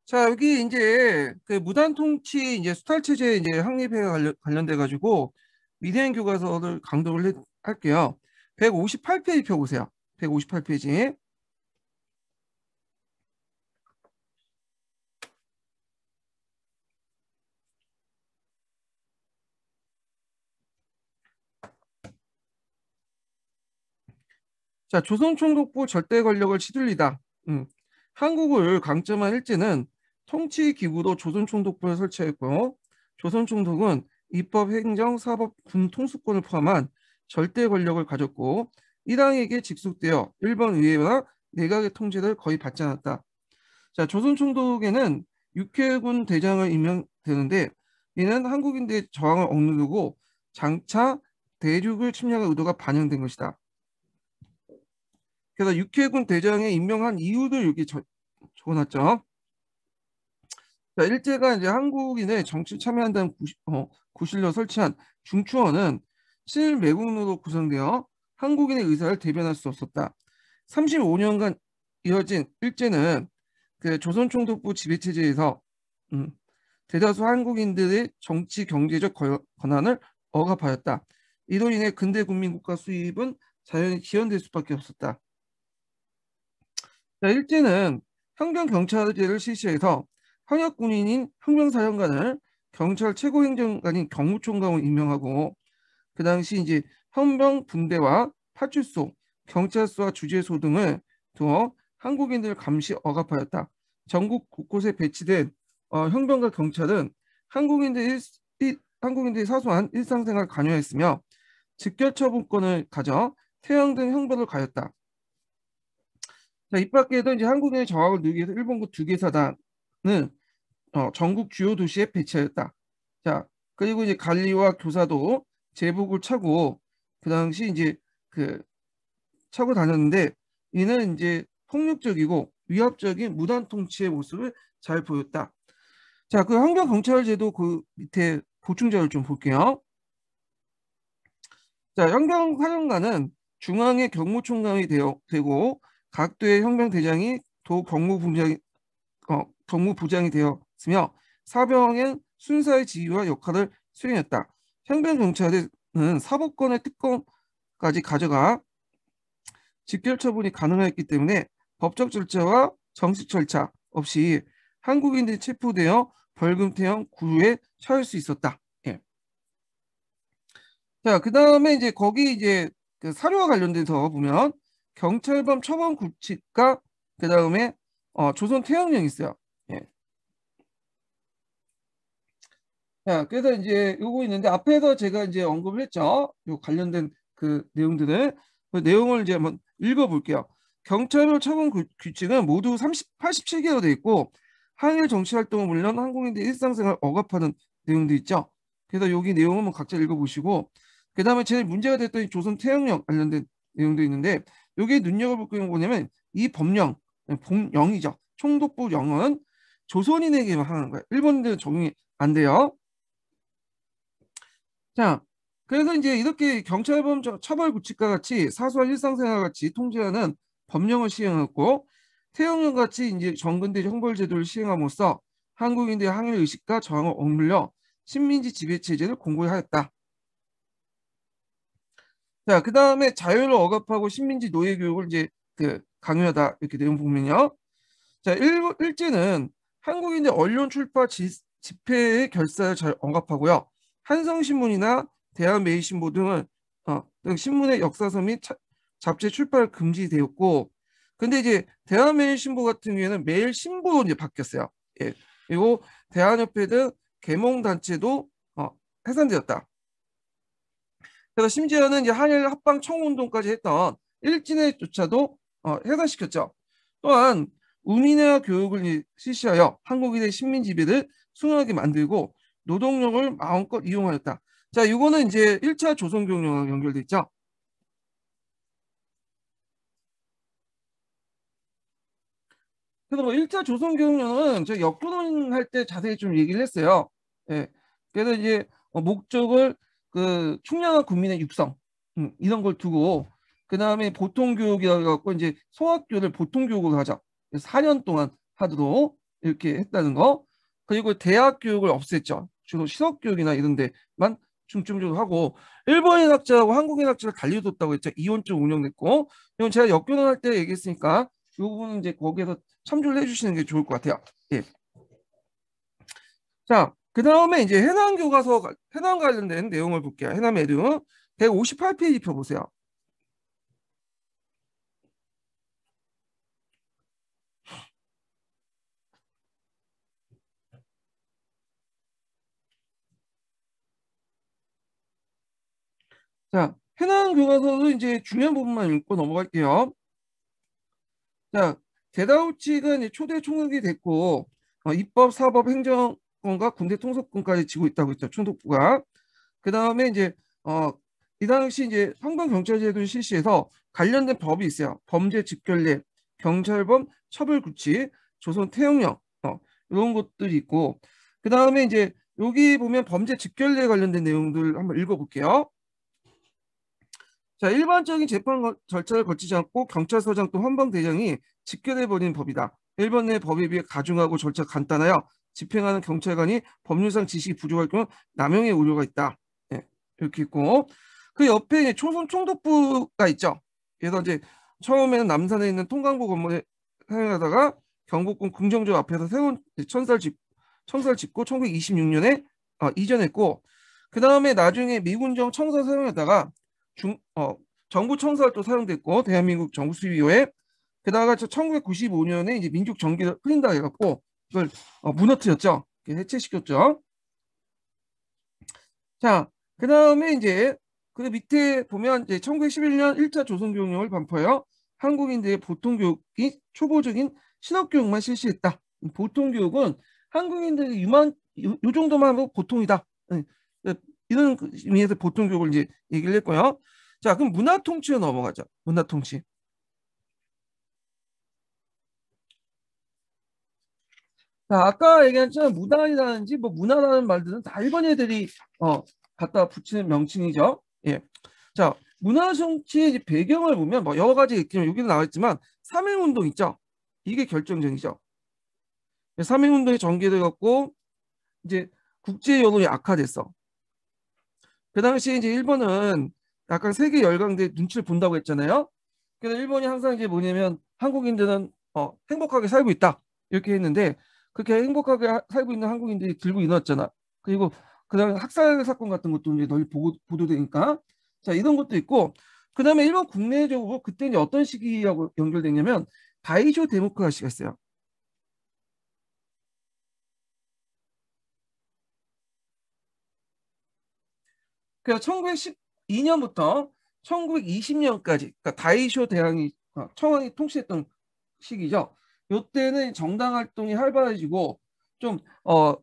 자, 여기 이제 그 무단 통치 이제 수탈 체제 이제 확립에 관련돼 가지고 미대행 교과서를 강도를 할게요. 158페이지 펴보세요. 158페이지. 자, 조선총독부 절대 권력을 휘둘리다. 한국을 강점한 일제는 통치 기구로 조선총독부를 설치했고, 조선총독은 입법, 행정, 사법, 군 통수권을 포함한 절대 권력을 가졌고, 이당에게 직속되어 일본 의회와 내각의 통제를 거의 받지 않았다. 자, 조선총독에는 육해군 대장을 임명되는데, 이는 한국인들의 저항을 억누르고 장차 대륙을 침략할 의도가 반영된 것이다. 그래서 육해군 대장에 임명한 이유도 여기 적어놨죠. 자, 일제가 이제 한국인의 정치 참여한다는 구실로 설치한 중추원은 친일매국노로 구성되어 한국인의 의사를 대변할 수 없었다. 35년간 이어진 일제는 그 조선총독부 지배체제에서 대다수 한국인들의 정치 경제적 권한을 억압하였다. 이로 인해 근대 국민국가 수입은 자연히 지연될 수밖에 없었다. 자, 일제는 형병경찰제를 실시해서 현역 군인인 형병사령관을 경찰 최고행정관인 경무총감을 임명하고 그 당시 이제 현병 분대와 파출소, 경찰서와 주재소 등을 두어 한국인들을 감시 억압하였다. 전국 곳곳에 배치된 형병과 경찰은 한국인들이 사소한 일상생활을 관여했으며 직결처분권을 가져 태양 등 형벌을 가했다. 자, 이 밖에도 이제 한국인의 저항을 누르기 위해서 일본군 두 개 사단은 전국 주요 도시에 배치하였다. 자, 그리고 이제 관리와 교사도 제복을 차고 그 당시 이제 그 차고 다녔는데 이는 이제 폭력적이고 위압적인 무단 통치의 모습을 잘 보였다. 자, 그 환경 경찰 제도 그 밑에 보충 자료를 좀 볼게요. 자, 형병사령관은 중앙의 경무총감이 되고 각도의 형병대장이 도 경무부장이 되었으며 사병은 순사의 지휘와 역할을 수행했다. 형병경찰은 사법권의 특권까지 가져가 직결 처분이 가능했기 때문에 법적 절차와 정식 절차 없이 한국인들이 체포되어 벌금 태형 구류에 처할 수 있었다. 예. 자, 그 다음에 이제 거기 이제 그 사료와 관련돼서 보면 경찰범 처벌 구칙과 그 다음에 조선 태양령이 있어요. 예. 자, 그래서 이제 요거 있는데 앞에서 제가 이제 언급을 했죠. 요 관련된 그 내용들을 그 내용을 이제 한번 읽어볼게요. 경찰별 처분 규칙은 모두 87개로 되어 있고 항일 정치 활동은 물론 한국인들 일상생활 억압하는 내용도 있죠. 그래서 여기 내용은 한번 각자 읽어보시고 그 다음에 제일 문제가 됐던 이 조선 태양령 관련된 내용도 있는데 여기 눈여겨볼 게 뭐냐면 이 법령이죠. 총독부령은 조선인에게만 하는 거예요. 일본인들은 적용이 안 돼요. 자, 그래서 이제 이렇게 경찰범 처벌 구칙과 같이 사소한 일상생활 같이 통제하는 법령을 시행했고 태영령 같이 이제 정근대 형벌제도를 시행함으로써 한국인들의 항일 의식과 저항을 억눌려 식민지 지배 체제를 공고히 하였다. 자, 그 다음에 자유를 억압하고 식민지 노예 교육을 이제 그 강요하다 이렇게 내용 보면요. 자, 일제는 한국인의 언론 출판 집회의 결사를 잘 억압하고요. 한성신문이나 대한매일신보 등 신문의 역사서 및 잡지 출판을 금지되었고, 근데 이제 대한매일신보 같은 경우에는 매일신보로 이제 바뀌었어요. 예. 그리고 대한협회 등 계몽단체도 해산되었다. 그래서 심지어는 이제 한일 합방 청운동까지 했던 일진회조차도 해산시켰죠. 또한 우민화 교육을 실시하여 한국인의 식민 지배를 수능하게 만들고 노동력을 마음껏 이용하였다. 자, 이거는 이제 1차 조선경영과 연결돼 있죠. 그래서 뭐 1차 조선경영은 제가 역부론할 때 자세히 좀 얘기를 했어요. 예. 그래서 이제 목적을 그 총량한 국민의 육성 이런 걸 두고 그 다음에 보통교육이라고 갖고 이제 소학교를 보통교육으로 하자. 4년 동안 하도록 이렇게 했다는 거. 그리고 대학 교육을 없앴죠. 주로 시속 교육이나 이런 데만 중점적으로 하고 일본인 학자하고 한국인 학자를 달리뒀다고 했죠. 이원적 운영됐고 이건 제가 역교론할 때 얘기했으니까 이 부분은 이제 거기에서 참조를 해주시는 게 좋을 것 같아요. 예. 자, 그 다음에 이제 해남 교과서 해남 관련된 내용을 볼게요. 해남 에듀 158페이지 펴보세요. 자, 해남 교과서도 이제 중요한 부분만 읽고 넘어갈게요. 자, 대다우치가 이제 초대 총독이 됐고 입법, 사법, 행정권과 군대 통솔권까지 지고 있다고 했죠. 총독부가. 그 다음에 이제 이 당시 이제 황방 경찰제도를 실시해서 관련된 법이 있어요. 범죄 집결례, 경찰범 처벌 구치, 조선 태영령 이런 것들이 있고 그 다음에 이제 여기 보면 범죄 집결례 관련된 내용들 한번 읽어볼게요. 자, 일반적인 재판 절차를 거치지 않고 경찰서장 또 헌방대장이 집결해버리는 법이다. 일본 내 법에 비해 가중하고 절차가 간단하여 집행하는 경찰관이 법률상 지식이 부족할 경우 남용의 우려가 있다. 네, 이렇게 있고 그 옆에 이제 초선 총독부가 있죠. 그래서 이제 처음에는 남산에 있는 통강부 건물에 사용하다가 경복궁 궁정조 앞에서 새로운 청사를 짓고 1926년에 이전했고 그 다음에 나중에 미군정 청사 사용하다가 정부 청사를 또 사용됐고 대한민국 정부 수립 이후에 게다가 1995년에 이제 민족 정기를 흐린다 해갖고 이걸 무너뜨렸죠. 해체시켰죠. 자, 그 다음에 이제 그 밑에 보면 이제 1911년 1차 조선교육령을 반포하여 한국인들의 보통교육이 초보적인 신학교육만 실시했다. 보통교육은 한국인들이 요 정도만 하면 보통이다. 이런 의미에서 보통교육을 이제 얘기를 했고요. 자, 그럼 문화통치로 넘어가죠. 문화통치. 자, 아까 얘기했지만 무당이라든지 뭐 문화라는 말들은 다 일본 애들이 갖다 붙이는 명칭이죠. 예. 자, 문화정치의 배경을 보면 뭐 여러 가지 있지만 여기도 나와있지만 3.1운동 있죠. 이게 결정적이죠. 3.1운동이 전개되었고 이제 국제 여론이 악화됐어. 그 당시에 이제 일본은 약간 세계 열강대 눈치를 본다고 했잖아요. 그래서 일본이 항상 이제 뭐냐면 한국인들은 행복하게 살고 있다 이렇게 했는데 그렇게 행복하게 살고 있는 한국인들이 들고 일어났잖아. 그리고 그다음에 학살 사건 같은 것도 이제 널리 보도되니까 자 이런 것도 있고 그다음에 일본 국내적으로 그때 이제 어떤 시기하고 연결되냐면 다이쇼 데모크라시가 있어요. 그래서 1912년부터 1920년까지 그러니까 다이쇼 대왕이 청왕이 통치했던 시기죠. 이때는 정당 활동이 활발해지고 좀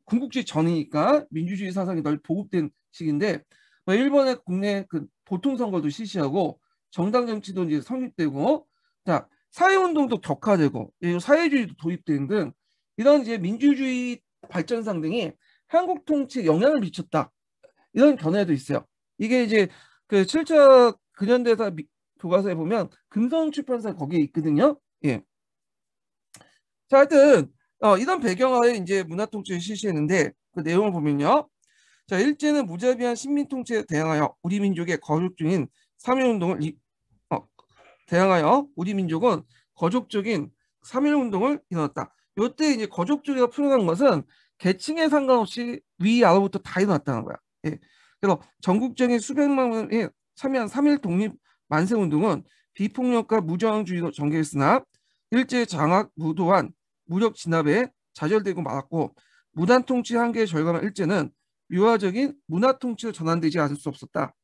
군국주의 전이니까 민주주의 사상이 널리 보급된 시기인데 뭐 일본의 국내 그 보통 선거도 실시하고 정당 정치도 이제 성립되고 자 사회운동도 격화되고 사회주의도 도입되는 등 이런 이제 민주주의 발전상 등이 한국 통치에 영향을 미쳤다 이런 견해도 있어요. 이게 이제 그 7차 근현대사 교과서에 보면 금성출판사 거기에 있거든요. 예. 자, 하여튼 이런 배경하에 이제 문화통치를 실시했는데 그 내용을 보면요. 자, 일제는 무자비한 식민통치에 대항하여 우리 민족의 거룩 중인 3.1운동을 대항하여 우리 민족은 거족적인 3.1운동을 일어났다. 이때 이제 거족주의가 표현한 것은 계층에 상관없이 위아래부터 다 일어났다는 거야. 예. 그래서 전국적인 수백만 명이 참여한 3.1 독립 만세운동은 비폭력과 무저항주의로 전개했으나 일제 장악 무도한 무력 진압에 좌절되고 말았고 무단 통치 한계에 절감한 일제는 유화적인 문화 통치로 전환되지 않을 수 없었다.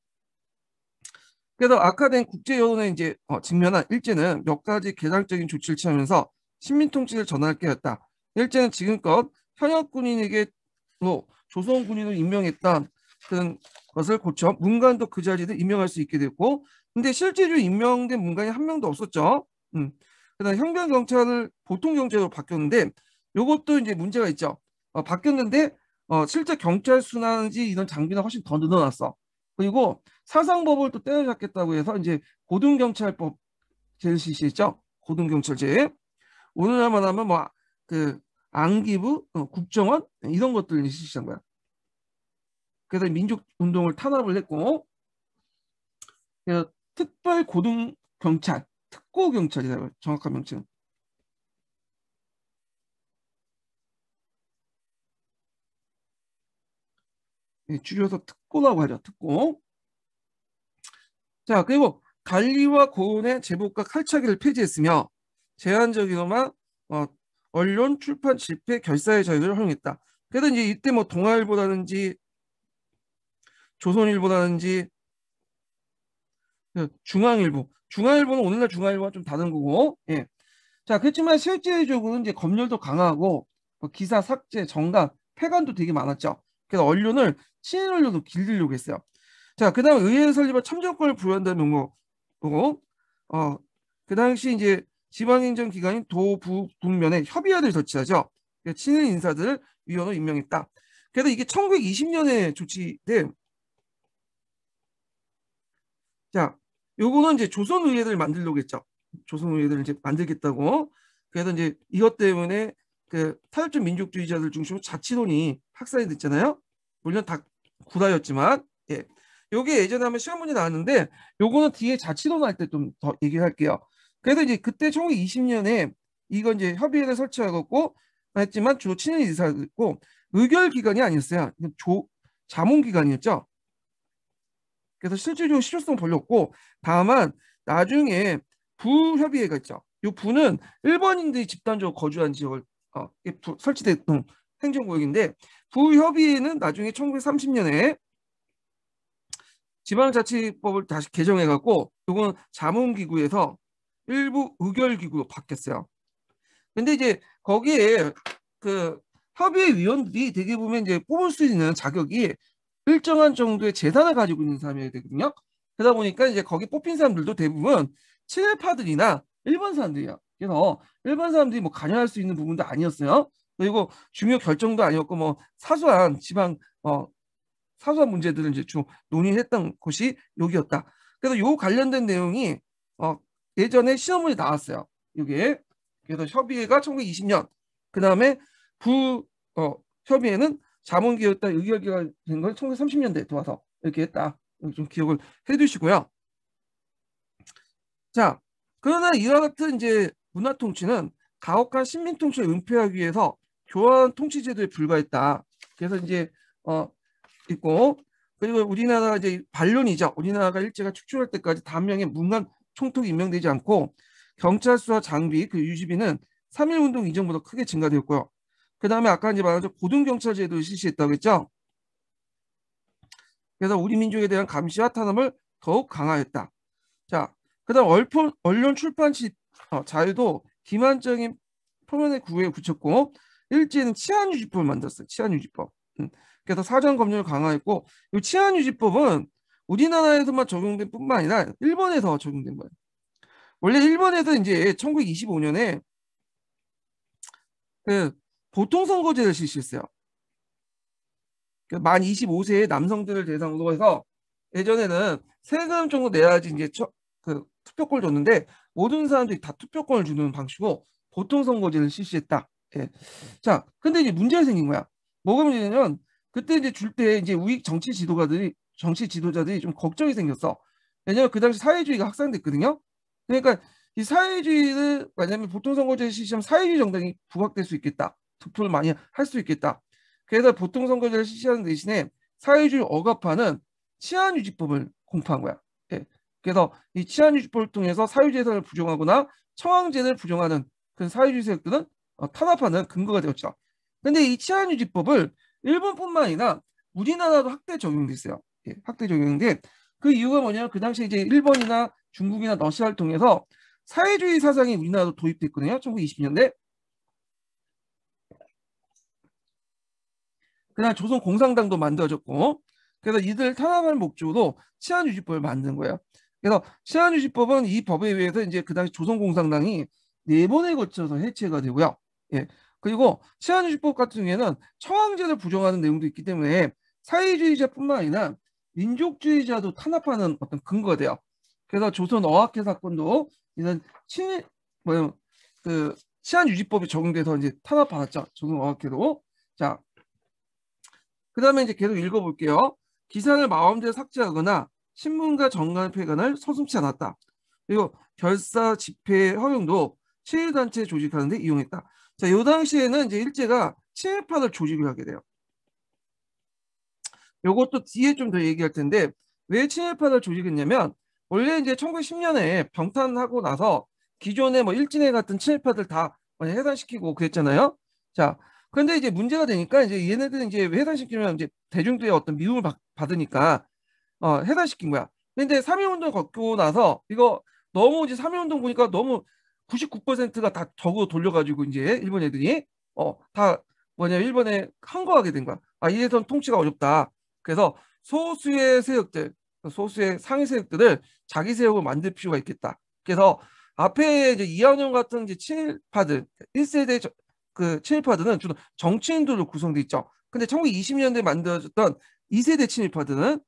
그래서 악화된 국제 여론에 이제 직면한 일제는 몇 가지 개량적인 조치를 취하면서 식민 통치를 전환하게 했다. 일제는 지금껏 현역 군인에게로 조선 군인을 임명했던 그런 것을 고쳐 문관도 그 자리에 임명할 수 있게 됐고, 근데 실제로 임명된 문관이 한 명도 없었죠. 그다음 현경 경찰을 보통 경찰로 바뀌었는데, 이것도 이제 문제가 있죠. 바뀌었는데 실제 경찰 순환지 이런 장비는 훨씬 더 늘어났어. 그리고 사상법을 또 때려잡겠다고 해서 이제 고등경찰법 제를 실시했죠. 고등경찰제. 오늘날만 하면 뭐 그 안기부, 국정원 이런 것들을 실시한 거야. 그래서 민족운동을 탄압을 했고, 그래서 특별고등경찰, 특고경찰이라고 정확한 명칭은. 예, 줄여서 특고라고 하죠. 특고. 자, 그리고 관리와 고온의 제복과 칼차기를 폐지했으며 제한적이거나 어, 언론, 출판, 집회, 결사의 자유를 허용했다. 그래서 이제 이때 뭐 동아일보라든지 조선일보라든지 중앙일보는 오늘날 중앙일보와 좀 다른 거고, 예. 자, 그렇지만 실제적으로는 이제 검열도 강하고 기사 삭제, 정강, 폐간도 되게 많았죠. 그래서 언론을 친일 언론으로 길들이려고 했어요. 자, 그다음 의회 설립과 참정권을 부여한다는 명목으로 그 당시 이제 지방행정 기관인 도부 북면에 협의회를 설치하죠. 친일 인사들을 위원으로 임명했다. 그래서 이게 1920년에 조치돼. 자, 요거는 이제 조선의회를 만들려고 했죠. 조선의회를 이제 만들겠다고. 그래서 이제 이것 때문에 그 타협적 민족주의자들 중심으로 자치론이 확산이 됐잖아요. 물론 다 구라였지만, 예. 요게 예전에 한번 시험 문제 나왔는데, 요거는 뒤에 자치론 할 때 좀 더 얘기를 할게요. 그래서 이제 그때 1920년에 이건 이제 협의회를 설치하고 했지만 주로 친일 인사였고 의결 기관이 아니었어요. 자문 기관이었죠. 그래서 실질적으로 실효성은 별로 없고, 다만 나중에 부협의회가 있죠. 이 부는 일본인들이 집단적으로 거주한 지역을 설치됐던 행정구역인데, 부협의회는 나중에 1930년에 지방자치법을 다시 개정해갖고 이건 자문기구에서 일부 의결기구로 바뀌었어요. 근데 이제 거기에 그 협의회 위원들이 되게 보면 이제 뽑을 수 있는 자격이 일정한 정도의 재산을 가지고 있는 사람이 되거든요. 그러다 보니까 이제 거기 뽑힌 사람들도 대부분 친일파들이나 일본 사람들이야. 그래서 일본 사람들이 뭐 관여할 수 있는 부분도 아니었어요. 그리고 중요 결정도 아니었고 뭐 사소한 사소한 문제들을 이제 좀 논의했던 곳이 여기였다. 그래서 요 관련된 내용이 예전에 시험문에 나왔어요. 이게 그래서 협의회가 1920년, 그 다음에 부 협의회는 자문기였다 의결기가 된 건 1930년대에 들어와서 이렇게 했다. 좀 기억을 해두시고요. 자, 그러나 이와 같은 이제 문화 통치는 가혹한 식민 통치를 은폐하기 위해서 교환 통치 제도에 불과했다. 그래서 이제 있고, 그리고 우리나라 이제 반론이죠. 우리나라가 일제가 축출할 때까지 단명의 문관 총독이 임명되지 않고 경찰 수와 장비 그 유지비는 3.1운동 이전보다 크게 증가되었고요. 그 다음에 아까 이제 말한 고등경찰 제도를 실시했다고 했죠. 그래서 우리 민족에 대한 감시와 탄압을 더욱 강화했다. 자, 그다음 언론 출판 자유도 기만적인 표면의 구애에 붙였고 일제는 치안유지법을 만들었어요. 치안유지법. 그래서 사전 검열을 강화했고 이 치안유지법은 우리나라에서만 적용된 뿐만 아니라 일본에서 적용된 거예요. 원래 일본에서 이제 1925년에 그 보통선거제를 실시했어요. 만 25세의 남성들을 대상으로 해서 예전에는 세금 정도 내야지 이제 그 투표권을 줬는데 모든 사람들이 다 투표권을 주는 방식으로 보통선거제를 실시했다. 예. 자, 근데 이제 문제가 생긴 거야. 뭐가 문제냐면 그때 이제 줄 때 이제 우익 정치 지도자들이 좀 걱정이 생겼어. 왜냐면 그 당시 사회주의가 확산됐거든요. 그러니까 이 사회주의를 만약에 보통선거제를 실시하면 사회주의 정당이 부각될 수 있겠다. 투표를 많이 할 수 있겠다. 그래서 보통선거제를 실시하는 대신에 사회주의 억압하는 치안유지법을 공포한 거야. 예. 그래서 이 치안유지법을 통해서 사유재산을 부정하거나 청황제를 부정하는 그 사회주의 세력들은 탄압하는 근거가 되었죠. 근데 이 치안유지법을 일본뿐만 아니라 우리나라도 학대 적용됐어요. 예, 학대 적용인데 그 이유가 뭐냐면 그 당시에 이제 일본이나 중국이나 러시아를 통해서 사회주의 사상이 우리나라도 도입됐거든요. 1920년대. 그다음 조선 공산당도 만들어졌고, 그래서 이들 탄압할 목적으로 치안유지법을 만든 거예요. 그래서 치안유지법은 이 법에 의해서 이제 그 당시 조선 공산당이 네 번에 걸쳐서 해체가 되고요. 예. 그리고 치안유지법 같은 경우에는 청황제를 부정하는 내용도 있기 때문에 사회주의자뿐만 아니라 민족주의자도 탄압하는 어떤 근거가 돼요. 그래서 조선 어학회 사건도 이런 친일 뭐그 치안유지법이 적용돼서 이제 탄압받았죠. 조선어학회도. 자, 그 다음에 이제 계속 읽어볼게요. 기사를 마음대로 삭제하거나 신문과 정관 폐간을 서슴지 않았다. 그리고 결사 집회 허용도 친일단체 조직하는 데 이용했다. 자, 요 당시에는 이제 일제가 친일파를 조직을 하게 돼요. 요것도 뒤에 좀 더 얘기할 텐데 왜 친일파를 조직했냐면 원래 이제 1910년에 병탄하고 나서 기존의 뭐 일진회 같은 친일파들 다 해산시키고 그랬잖아요. 자, 그런데 이제 문제가 되니까 이제 얘네들은 이제 해산시키면 이제 대중들의 어떤 미움을 받으니까 해산시킨 거야. 근데 3.1운동 겪고 나서 이거 너무 이제 3.1운동 보니까 너무 99%가 다 적으로 돌려가지고 이제 일본 애들이 다 뭐냐 일본에 항거하게 된 거야. 아, 이래선 통치가 어렵다. 그래서 소수의 세력들, 소수의 상위 세력들을 자기 세력을 만들 필요가 있겠다. 그래서 앞에 이제 이한용 같은 이제 친일파들, 1세대 그 친일파들은 주로 정치인들로 구성돼 있죠. 근데 1920년대에 만들어졌던 2세대 친일파들은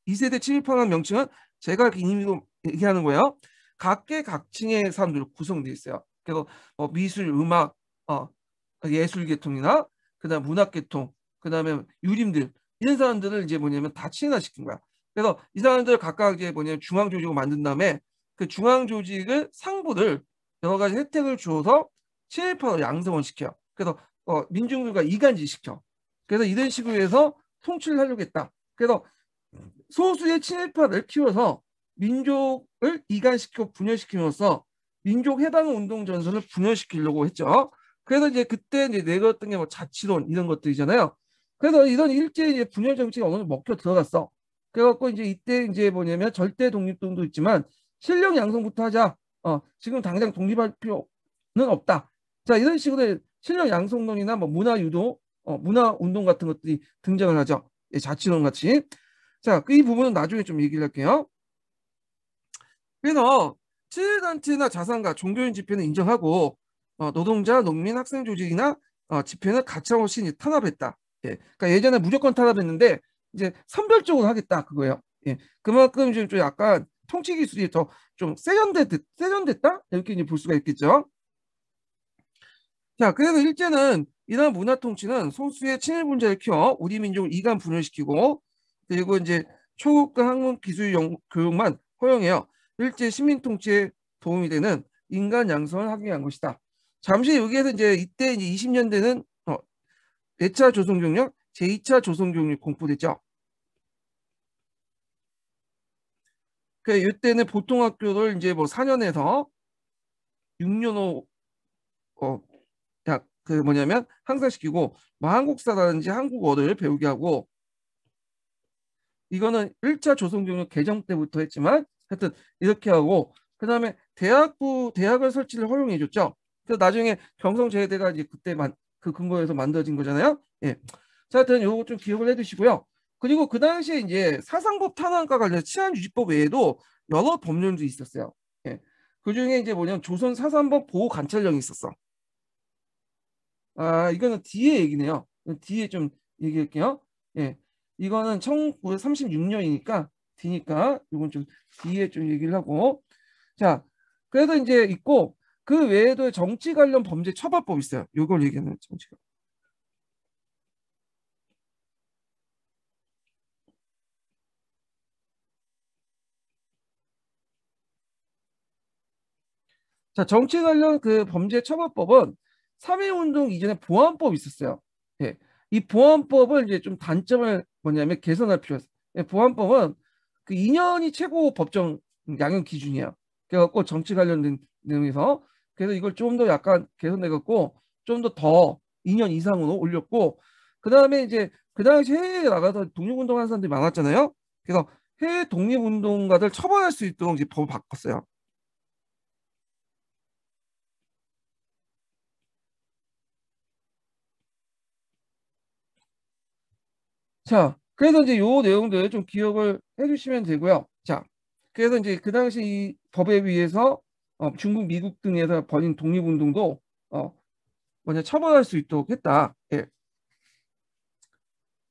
2세대 친일파라는 명칭은 제가 이렇게 임의로 얘기하는 거예요. 각계각층의 사람들로 구성돼 있어요. 그래서 미술, 음악, 예술 계통이나 그다음 문학 계통, 그다음에 유림들 이런 사람들을 이제 뭐냐면 다 친화시킨 거야. 그래서 이 사람들 각각 이제 뭐냐면 중앙 조직을 만든 다음에 그 중앙 조직을 상부를 여러 가지 혜택을 주어서 친일파로 양성을 시켜. 그래서 민중들과 이간질 시켜. 그래서 이런 식으로 해서 통치를 하려고 했다. 그래서 소수의 친일파를 키워서 민족을 이간시키고 분열시키면서 민족 해방 운동 전선을 분열시키려고 했죠. 그래서 이제 그때 이제 내걸었던 게 뭐 자치론 이런 것들이잖아요. 그래서 이런 일제 이제 분열 정책이 어느 정도 먹혀 들어갔어. 그래갖고 이제 이때 이제 뭐냐면 절대 독립운동도 있지만 실력 양성부터 하자. 지금 당장 독립할 필요는 없다. 자, 이런 식으로 실력 양성론이나 뭐 문화 유도, 문화 운동 같은 것들이 등장을 하죠. 예, 자치론 같이. 자, 이 부분은 나중에 좀 얘기를 할게요. 그래서 친일단체나 자산가, 종교인 집회는 인정하고 노동자, 농민, 학생 조직이나 집회는 가차없이 탄압했다. 예, 그러니까 예전에 무조건 탄압했는데 이제 선별적으로 하겠다 그거예요. 예, 그만큼 좀 약간 통치 기술이 더 좀 세련됐다 이렇게 이제 볼 수가 있겠죠. 자, 그래서 일제는 이러한 문화 통치는 소수의 친일 분자를 키워 우리 민족을 이간 분열시키고 그리고 이제 초급과 학문 기술 교육만 허용해요. 일제 시민 통치에 도움이 되는 인간 양성을 하기 위한 것이다. 잠시 여기에서 이제 이때 이제 20년대는 1차 조선경력, 제2차 조선경력 공포됐죠. 그 이때는 보통 학교를 이제 뭐 4년에서 6년호 그 뭐냐면 항상시키고 뭐 한국사라든지 한국어를 배우게 하고 이거는 1차 조선경력 개정 때부터 했지만 하여튼 이렇게 하고 그다음에 대학을 설치를 허용해 줬죠. 그래서 나중에 경성제대가 이제 그때 그 근거에서 만들어진 거잖아요. 예. 자, 하여튼 요거 좀 기억을 해 두시고요. 그리고 그 당시에 이제 사상법 탄압과 관련 치안유지법 외에도 여러 법률도 있었어요. 예. 그 중에 이제 뭐냐면 조선 사상법 보호 관찰령이 있었어. 아, 이거는 뒤에 얘기네요. 뒤에 좀 얘기할게요. 예. 이거는 1936년이니까 뒤니까 이건 좀 뒤에 좀 얘기를 하고. 자, 그래서 이제 있고 그 외에도 정치 관련 범죄 처벌법 있어요. 이걸 얘기하는 정치가. 자, 정치 관련 그 범죄 처벌법은 3.1운동 이전에 보안법이 있었어요. 예. 이 보안법을 이제 좀 단점을 뭐냐면 개선할 필요가 있어요. 예, 보안법은 그 2년이 최고 법정 양형 기준이에요. 그래갖고 정치 관련된 내용에서 그래서 이걸 좀 더 약간 개선해갖고 좀 더 2년 이상으로 올렸고 그 다음에 이제 그 당시 해외에 나가서 독립운동하는 사람들이 많았잖아요. 그래서 해외 독립운동가들 처벌할 수 있도록 이제 법을 바꿨어요. 자, 그래서 이제 요 내용들 좀 기억을 해주시면 되고요. 자, 그래서 이제 그 당시 이 법에 의해서 중국, 미국 등에서 벌인 독립운동도 뭐냐 처벌할 수 있도록 했다. 예.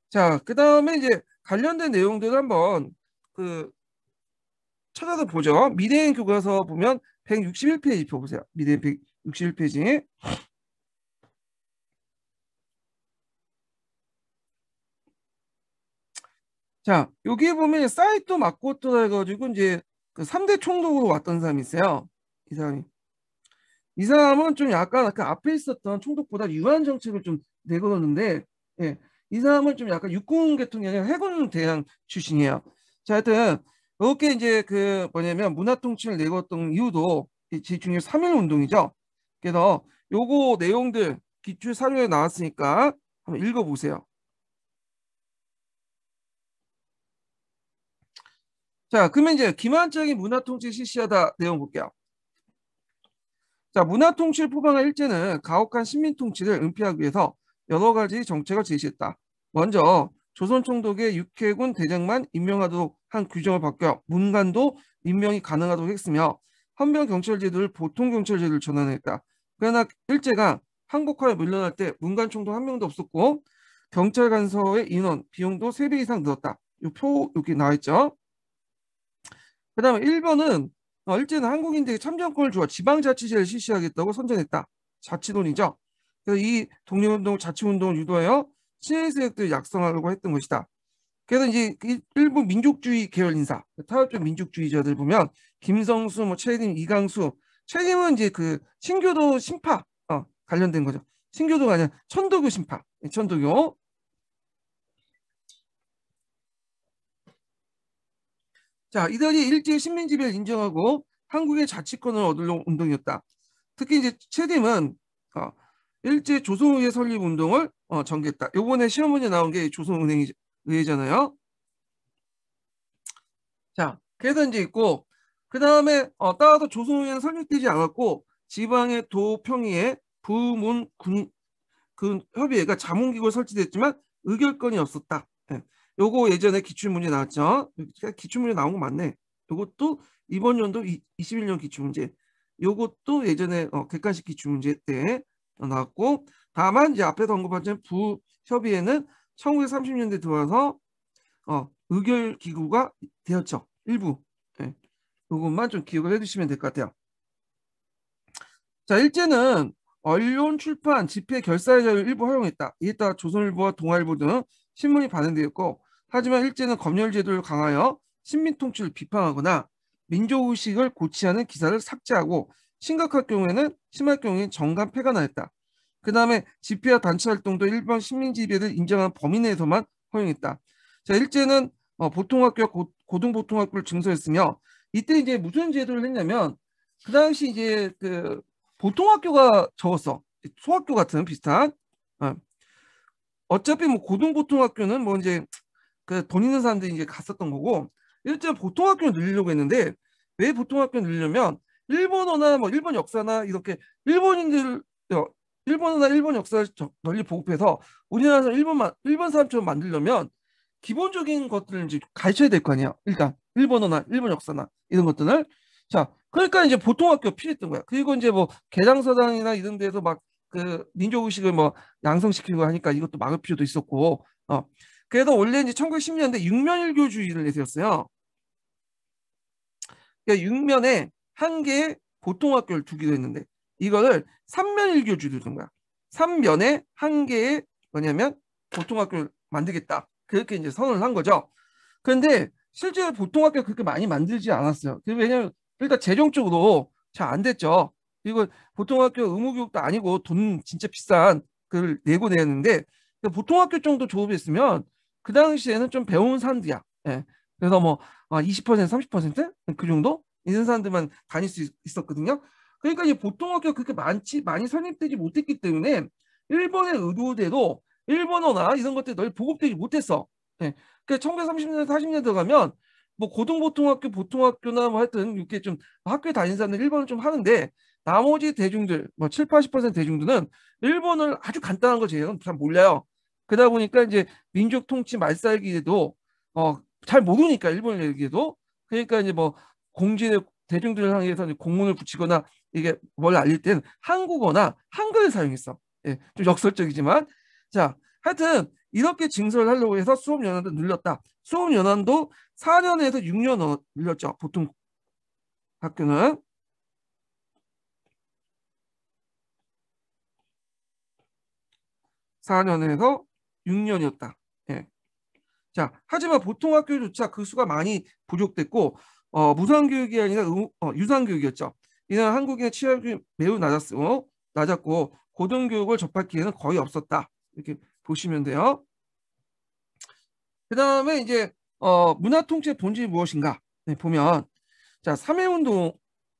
자, 그 다음에 이제 관련된 내용들을 한번 그 찾아서 보죠. 미래인 교과서 보면 161페이지 펴보세요. 미래인 61페이지. 자, 여기 보면 사이토 마코토라 해가지고 이제 그 3대 총독으로 왔던 사람이 있어요. 이 사람이. 이 사람은 좀 약간 그 앞에 있었던 총독보다 유한 정책을 좀 내걸었는데, 예, 이 사람은 좀 약간 육군 계통이 아니라 해군 대장 출신이에요. 자, 하여튼 이렇게 이제 그 뭐냐면 문화 통치를 내걸었던 이유도 제일 중요한 3.1 운동이죠. 그래서 요거 내용들 기출 사료에 나왔으니까 한번 읽어보세요. 자, 그러면 이제 기만적인 문화 통치 실시하다 내용 볼게요. 자, 문화 통치를 포괄한 일제는 가혹한 식민 통치를 은폐하기 위해서 여러 가지 정책을 제시했다. 먼저 조선 총독의 육해군 대장만 임명하도록 한 규정을 바뀌어 문관도 임명이 가능하도록 했으며 헌병 경찰 제도를 보통 경찰 제도를 전환했다. 그러나 일제가 항복하여 물러날 때 문관 총독 한 명도 없었고 경찰 간서의 인원 비용도 3배 이상 늘었다. 이 표 여기 나와 있죠. 그다음에 1번은 일제는 한국인들에게 참정권을 주어 지방자치제를 실시하겠다고 선전했다. 자치론이죠. 그래서 이 독립운동, 자치운동을 유도하여 친일 세력들을 약성하려고 했던 것이다. 그래서 이제 일부 민족주의 계열 인사, 타협적 민족주의자들 보면 김성수, 뭐 최림, 이강수, 최림은 이제 그 신교도 신파 관련된 거죠. 신교도가 아니라 천도교 신파, 천도교. 자, 이들이 일제의 식민지배를 인정하고 한국의 자치권을 얻으려는 운동이었다. 특히 이제 최림은 어, 일제 조선의회 설립 운동을 전개했다. 요번에 시험 문제 나온 게 조선의회잖아요. 자, 그래서 이제 있고 그 다음에 따라서 조선의회는 설립되지 않았고 지방의 도평의회 부문군 그 협의회가 자문기구가 설치됐지만 의결권이 없었다. 예. 요거 예전에 기출문제 나왔죠. 기출문제 나온 거 맞네. 요것도 이번 연도 21년 기출문제. 요것도 예전에 객관식 기출문제 때 나왔고 다만 이제 앞에서 언급한 부협의회는 1930년대 들어와서 의결 기구가 되었죠. 일부. 예. 요것만 좀 기억을 해두시면 될 것 같아요. 자, 일제는 언론, 출판, 집회, 결사의 자유를 일부 허용했다. 이에 따라 조선일보와 동아일보 등 신문이 반영되었고 하지만 일제는 검열 제도를 강하여 식민 통치를 비판하거나 민족의식을 고취하는 기사를 삭제하고 심할 경우에는 정관 폐간하였다. 그 다음에 집회와 단체 활동도 일반 식민 지배를 인정한 범위 내에서만 허용했다. 자, 일제는 보통학교와 고등보통학교를 증설했으며 이때 이제 무슨 제도를 했냐면 그 당시 이제 그 보통학교가 적었어. 소학교 같은 비슷한. 어. 어차피 뭐 고등보통학교는 뭐 이제 그 돈 있는 사람들이 이제 갔었던 거고 일단 보통학교를 늘리려고 했는데 왜 보통학교를 늘리려면 일본어나 뭐 일본 역사나 이렇게 일본인들 일본어나 일본 역사를 널리 보급해서 우리나라에서 일본 사람처럼 만들려면 기본적인 것들을 이제 가르쳐야 될 거 아니야. 일단 일본어나 일본 역사나 이런 것들을 자 그러니까 이제 보통학교 필요했던 거야. 그리고 이제 뭐 개장서당이나 이런 데서 막 그 민족의식을 뭐 양성시키고 하니까 이것도 막을 필요도 있었고 그래서 원래 이제 1910년대 육면일교주의를 내세웠어요. 그러니까 육면에 한 개의 보통학교를 두기로 했는데 이거를 삼면일교주의로 둔 거야. 삼면에 한 개의 뭐냐면 보통학교를 만들겠다. 그렇게 이제 선언을 한 거죠. 그런데 실제로 보통학교 그렇게 많이 만들지 않았어요. 왜냐하면 일단 재정적으로 잘 안 됐죠. 그리고 보통학교 의무교육도 아니고 돈 진짜 비싼 그걸 내고 내는데 보통학교 정도 졸업했으면 그 당시에는 좀 배운 사람들이야. 예. 그래서 뭐 20%, 30%그 정도 이런 사람들만 다닐 수 있었거든요. 그러니까 이제 보통학교 그렇게 많이 설립되지 못했기 때문에 일본의 의도대로 일본어나 이런 것들이 널리 보급되지 못했어. 예. 그러니까 1930년대, 40년대 들어가면 뭐 고등보통학교, 보통학교나 뭐 하여튼 이렇게 좀 학교에 다니는 사람들 일본을 좀 하는데 나머지 대중들 뭐 7, 80% 대중들은 일본을 아주 간단한 거 제외는 잘 몰라요. 그러다 보니까 이제 민족 통치 말살기에도 잘 모르니까 일본 얘기도 그러니까 이제 뭐 공지를 대중들을 향해서 공문을 붙이거나 이게 뭘 알릴 때는 한국어나 한글을 사용했어. 예, 좀 역설적이지만 자 하여튼 이렇게 증설을 하려고 해서 수업 연한도 늘렸다. 수업 연한도 4년에서 6년 늘렸죠. 보통 학교는 4년에서 6년이었다. 예. 자, 하지만 보통 학교조차 그 수가 많이 부족됐고 무상교육이 아니라 유상교육이었죠. 이는 한국인의 취업이 매우 낮았고 고등교육을 접할 기회는 거의 없었다. 이렇게 보시면 돼요. 그 다음에 이제 문화통치의 본질이 무엇인가? 네, 보면 자, 3.1운동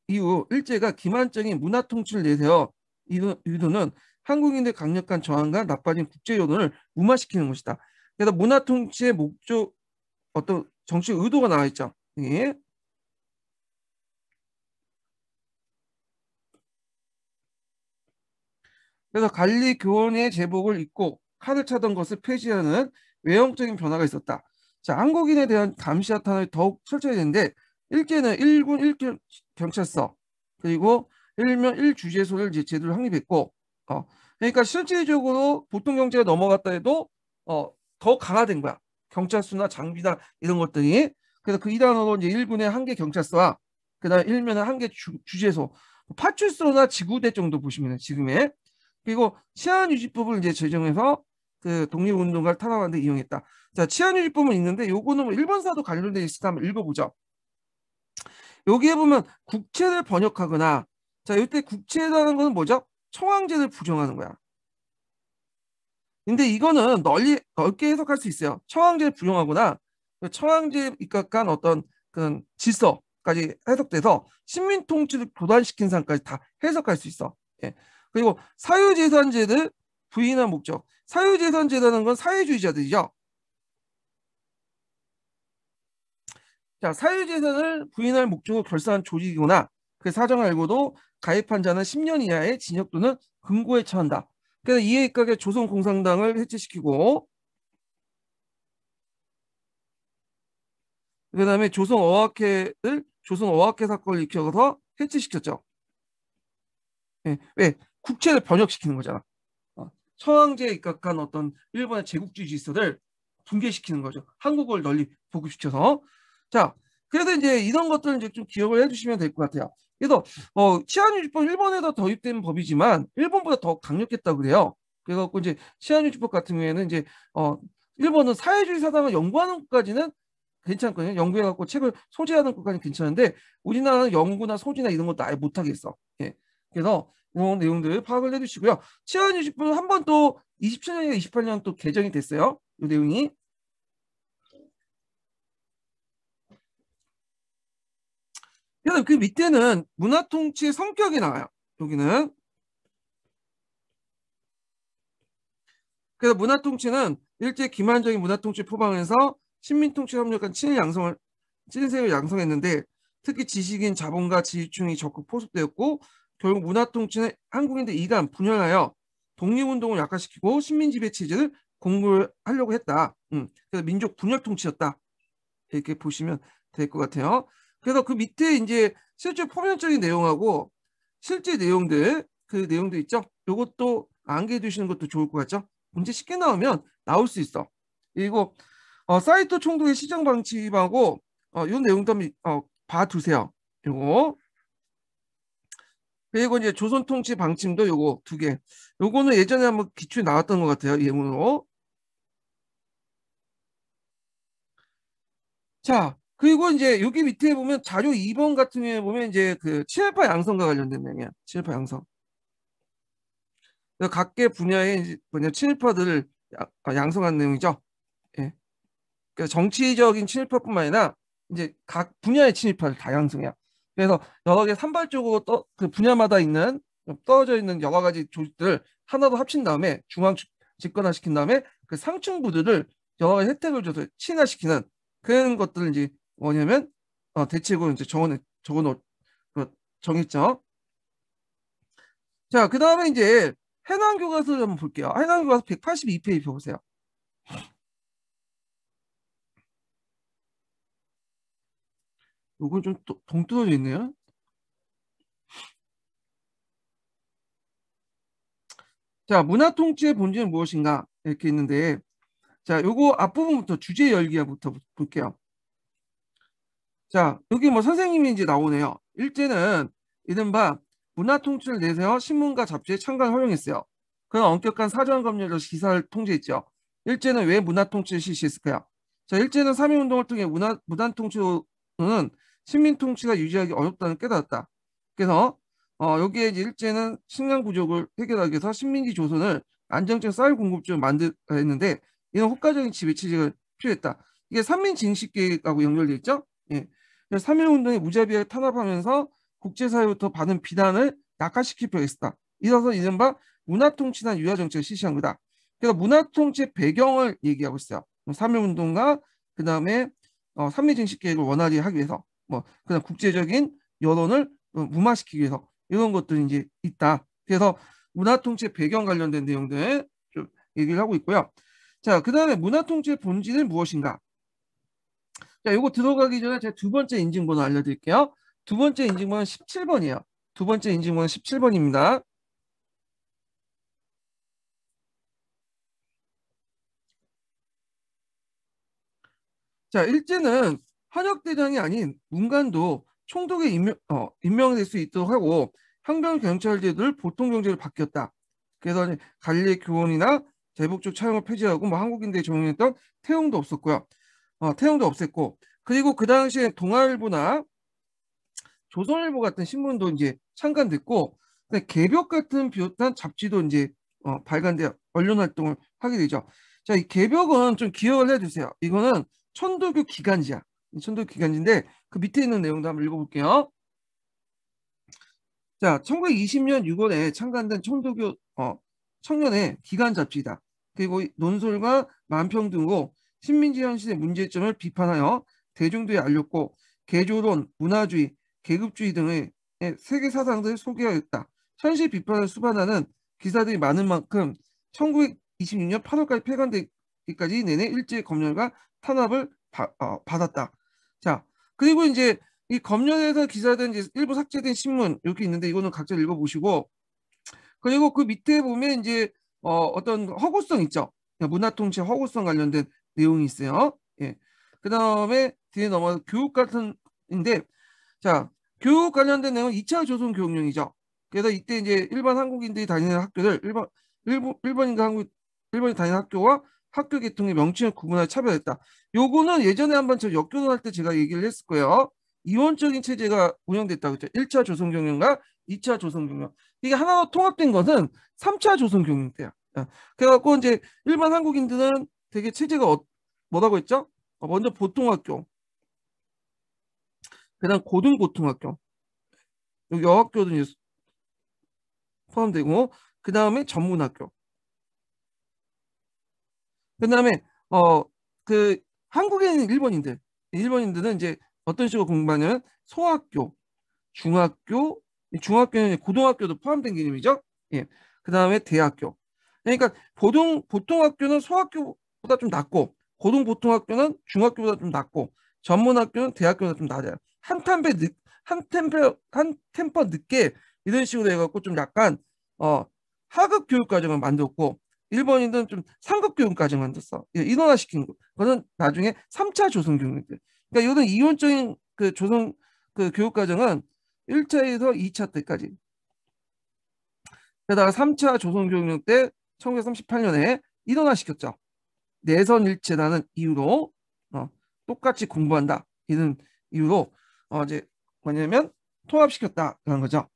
이후 일제가 기만적인 문화통치를 내세워 의도는 한국인의 강력한 저항과 나빠진 국제여론을 무마시키는 것이다. 그래서 문화통치의 목적, 어떤 정치 의도가 나와 있죠. 예. 그래서 관리 교원의 제복을 입고 칼을 차던 것을 폐지하는 외형적인 변화가 있었다. 자, 한국인에 대한 감시와 탄압이 더욱 철저해졌는데 일제는 1군 1경찰서 그리고 일면 1주재소를 이제 제도를 확립했고 그러니까 실질적으로 보통 경제가 넘어갔다 해도 더 강화된 거야. 경찰수나 장비나 이런 것들이. 그래서 그 일환으로 이제 1군에 한 개 경찰서와 그다음에 일면에 한 개 주재소, 파출소나 지구대 정도 보시면 지금의. 그리고 치안유지법을 이제 제정해서 그 독립운동가를 탄압하는 데 이용했다. 자, 치안유지법은 있는데 요거는 뭐 일본사도 관련돼 있으니까 한번 읽어보죠. 여기에 보면 국채를 번역하거나 자, 이때 국채라는 것은 뭐죠? 청황제를 부정하는 거야. 근데 이거는 넓게 해석할 수 있어요. 청황제를 부정하거나 그 청황제에 입각한 어떤 그런 질서까지 해석돼서 식민 통치를 교단시킨 상까지 다 해석할 수 있어. 예. 그리고 사유재산제를 부인한 목적. 사유재산제라는 건 사회주의자들이죠. 자, 사유재산을 부인할 목적으로 결사한 조직이거나 그 사정을 알고도 가입한 자는 10년 이하의 징역 또는 금고에 처한다. 그래서 이에 입각해 조선공산당을 해체시키고 그다음에 조선어학회 사건을 일으켜서 해체시켰죠. 예, 왜? 국채를 번역시키는 거잖아. 청황제에 입각한 어떤 일본의 제국주의 질서를 붕괴시키는 거죠. 한국을 널리 보급시켜서. 자, 그래서 이제 이런 것들을 이제 좀 기억을 해주시면 될 것 같아요. 그래서 치안유지법 일본에도 도입된 법이지만 일본보다 더 강력했다고 그래요. 그래갖고 이제 치안유지법 같은 경우에는 이제 일본은 사회주의 사상을 연구하는 것까지는 괜찮거든요. 연구해갖고 책을 소지하는 것까지 괜찮은데 우리나라는 연구나 소지나 이런 것도 아예 못하겠어. 예. 그래서 이런 내용들 파악을 해두시고요. 치안유지법은 한 번 또 27년이나 28년 또 개정이 됐어요. 이 내용이. 그래서 그 밑에는 문화통치의 성격이 나와요. 여기는. 그래서 문화통치는 일제 기만적인 문화통치 표방에서 식민통치 협력한 친일세를 양성했는데 특히 지식인 자본가 지휘층이 적극 포섭되었고 결국 문화통치는 한국인들 이간 분열하여 독립운동을 약화시키고 식민지배 체제를 공고하려고 했다. 그래서 민족 분열 통치였다. 이렇게 보시면 될 것 같아요. 그래서 그 밑에 이제 실제 표면적인 내용하고 실제 내용들 그 내용도 있죠. 이것도 암기해 두시는 것도 좋을 것 같죠. 문제 쉽게 나오면 나올 수 있어. 그리고 사이토 총독의 시정 방침하고 이 내용도 한번 봐두세요. 요거. 그리고 이제 조선 통치 방침도 요거 두 개. 요거는 예전에 한번 기출에 나왔던 것 같아요. 예문으로. 자, 그리고 이제 여기 밑에 보면 자료 2번 같은 경우에 보면 이제 그 친일파 양성과 관련된 내용이야. 친일파 양성. 각계 분야의 이제 뭐냐 친일파들을 양성한 내용이죠. 예. 그러니까 정치적인 친일파뿐만 아니라 이제 각 분야의 친일파를 다 양성해요. 그래서 여러 개 산발적으로 그 분야마다 있는 떨어져 있는 여러 가지 조직들을 하나로 합친 다음에 중앙 집권화시킨 다음에 그 상층부들을 여러 가지 혜택을 줘서 친화시키는 그런 것들을 이제 뭐냐면 대책으로 이제 적어놓 그 정했죠. 자, 그 다음에 이제 해남 교과서를 한번 볼게요. 해남 교과서 182페이지 보세요. 요건 좀 동떨어져 있네요. 자, 문화 통치의 본질은 무엇인가 이렇게 있는데 자, 요거 앞부분부터 주제 열기부터 볼게요. 자, 여기 뭐 선생님이 이제 나오네요. 일제는 이른바 문화 통치를 내세워 신문과 잡지에 창간을 허용했어요. 그런 엄격한 사전 검열로 기사를 통제했죠. 일제는 왜 문화 통치를 실시했을까요? 자, 일제는 3.1운동을 통해 무단 통치로는 식민 통치가 유지하기 어렵다는 깨달았다. 그래서 여기에 이제 일제는 식량 부족을 해결하기 위해서 식민지 조선을 안정적 쌀 공급지로 만들어 했는데 이런 효과적인 지배 체제가 필요했다. 이게 삼민징식계획하고 연결돼 있죠. 예. 3.1운동에 무자비하게 탄압하면서 국제사회부터 받은 비난을 낙하시킬 필요가 있었다. 이어서 이른바 문화통치나 유화정책을 실시한 거다. 그래서 문화통치의 배경을 얘기하고 있어요. 3.1운동과 그 다음에 삼민징식계획을 원활히 하기 위해서 그다음 국제적인 여론을 무마시키기 위해서 이런 것들이 이제 있다. 그래서 문화통치의 배경 관련된 내용들 좀 얘기를 하고 있고요. 자, 그 다음에 문화통치의 본질은 무엇인가? 자, 요거 들어가기 전에 제가 두 번째 인증번호 알려드릴게요. 두 번째 인증번호는 17번이에요. 두 번째 인증번호는 17번입니다. 자, 일제는 현역대장이 아닌 문관도 총독에 임명될 수 있도록 하고 항변 경찰제도를 보통 경제로 바뀌었다. 그래서 이제 관리 교원이나 대북적 차용을 폐지하고 한국인들이 적용했던 태용도 없었고요. 태용도 없앴고 그리고 그 당시에 동아일보나 조선일보 같은 신문도 이제 창간됐고 개벽 같은 비롯한 잡지도 이제 발간돼 언론 활동을 하게 되죠. 자, 이 개벽은 좀 기억을 해주세요. 이거는 천도교 기간지야. 천도교 기간지인데 그 밑에 있는 내용도 한번 읽어볼게요. 자, 1920년 6월에 창간된 천도교 청년의 기간 잡지다. 그리고 논술과 만평 등으로 식민지 현실의 문제점을 비판하여 대중들에 알렸고 개조론, 문화주의, 계급주의 등의 세계 사상들을 소개하였다. 현실 비판을 수반하는 기사들이 많은 만큼 1926년 8월까지 폐간되기까지 내내 일제 검열과 탄압을 받았다. 자, 그리고 이제 이 검열에서 기사된 이제 일부 삭제된 신문 이렇게 있는데 이거는 각자 읽어보시고 그리고 그 밑에 보면 이제 어떤 허구성 있죠. 문화통치 허구성 관련된 내용이 있어요. 예. 그 다음에 뒤에 넘어서 교육 같은인데 자, 교육 관련된 내용은 2차 조선 교육령이죠. 그래서 이때 이제 일반 한국인들이 다니는 학교를 일본인과 일본이 다니는 학교와 학교 계통의 명칭을 구분하여 차별했다. 요거는 예전에 한번 저 역교don할 때 제가 얘기를 했을 거예요. 이원적인 체제가 운영됐다고 했죠. 1차 조선 경영과 2차 조선 경영. 이게 하나로 통합된 것은 3차 조선 경영 때야. 그래갖고 이제 일반 한국인들은 되게 체제가 뭐라고 했죠? 먼저 보통학교, 그다음 고등고등학교, 여기 여학교도 이제 포함되고, 그 다음에 전문학교, 그 다음에 그 한국에 있는 일본인들은 이제 어떤 식으로 공부하냐면 소학교, 중학교는 고등학교도 포함된 개념이죠. 예. 그 다음에 대학교. 그러니까 보통학교는 소학교보다 좀 낮고, 고등보통학교는 중학교보다 좀 낮고, 전문학교는 대학교보다 좀 낮아요. 한 템퍼 늦게 이런 식으로 해갖고 좀 약간 어 하급 교육 과정을 만들었고, 일본인들은 좀 상급 교육 과정을 만들었어. 인원화시킨 거. 그거는 나중에 3차 조선 교육들. 그러니까 이런 이원적인 그 조선 그 교육 과정은 1차에서 2차 때까지. 게다가 3차 조선교육령 때 1938년에 일원화시켰죠. 내선일체라는 이유로 똑같이 공부한다. 이런 이유로 이제 뭐냐면 통합시켰다라는 거죠.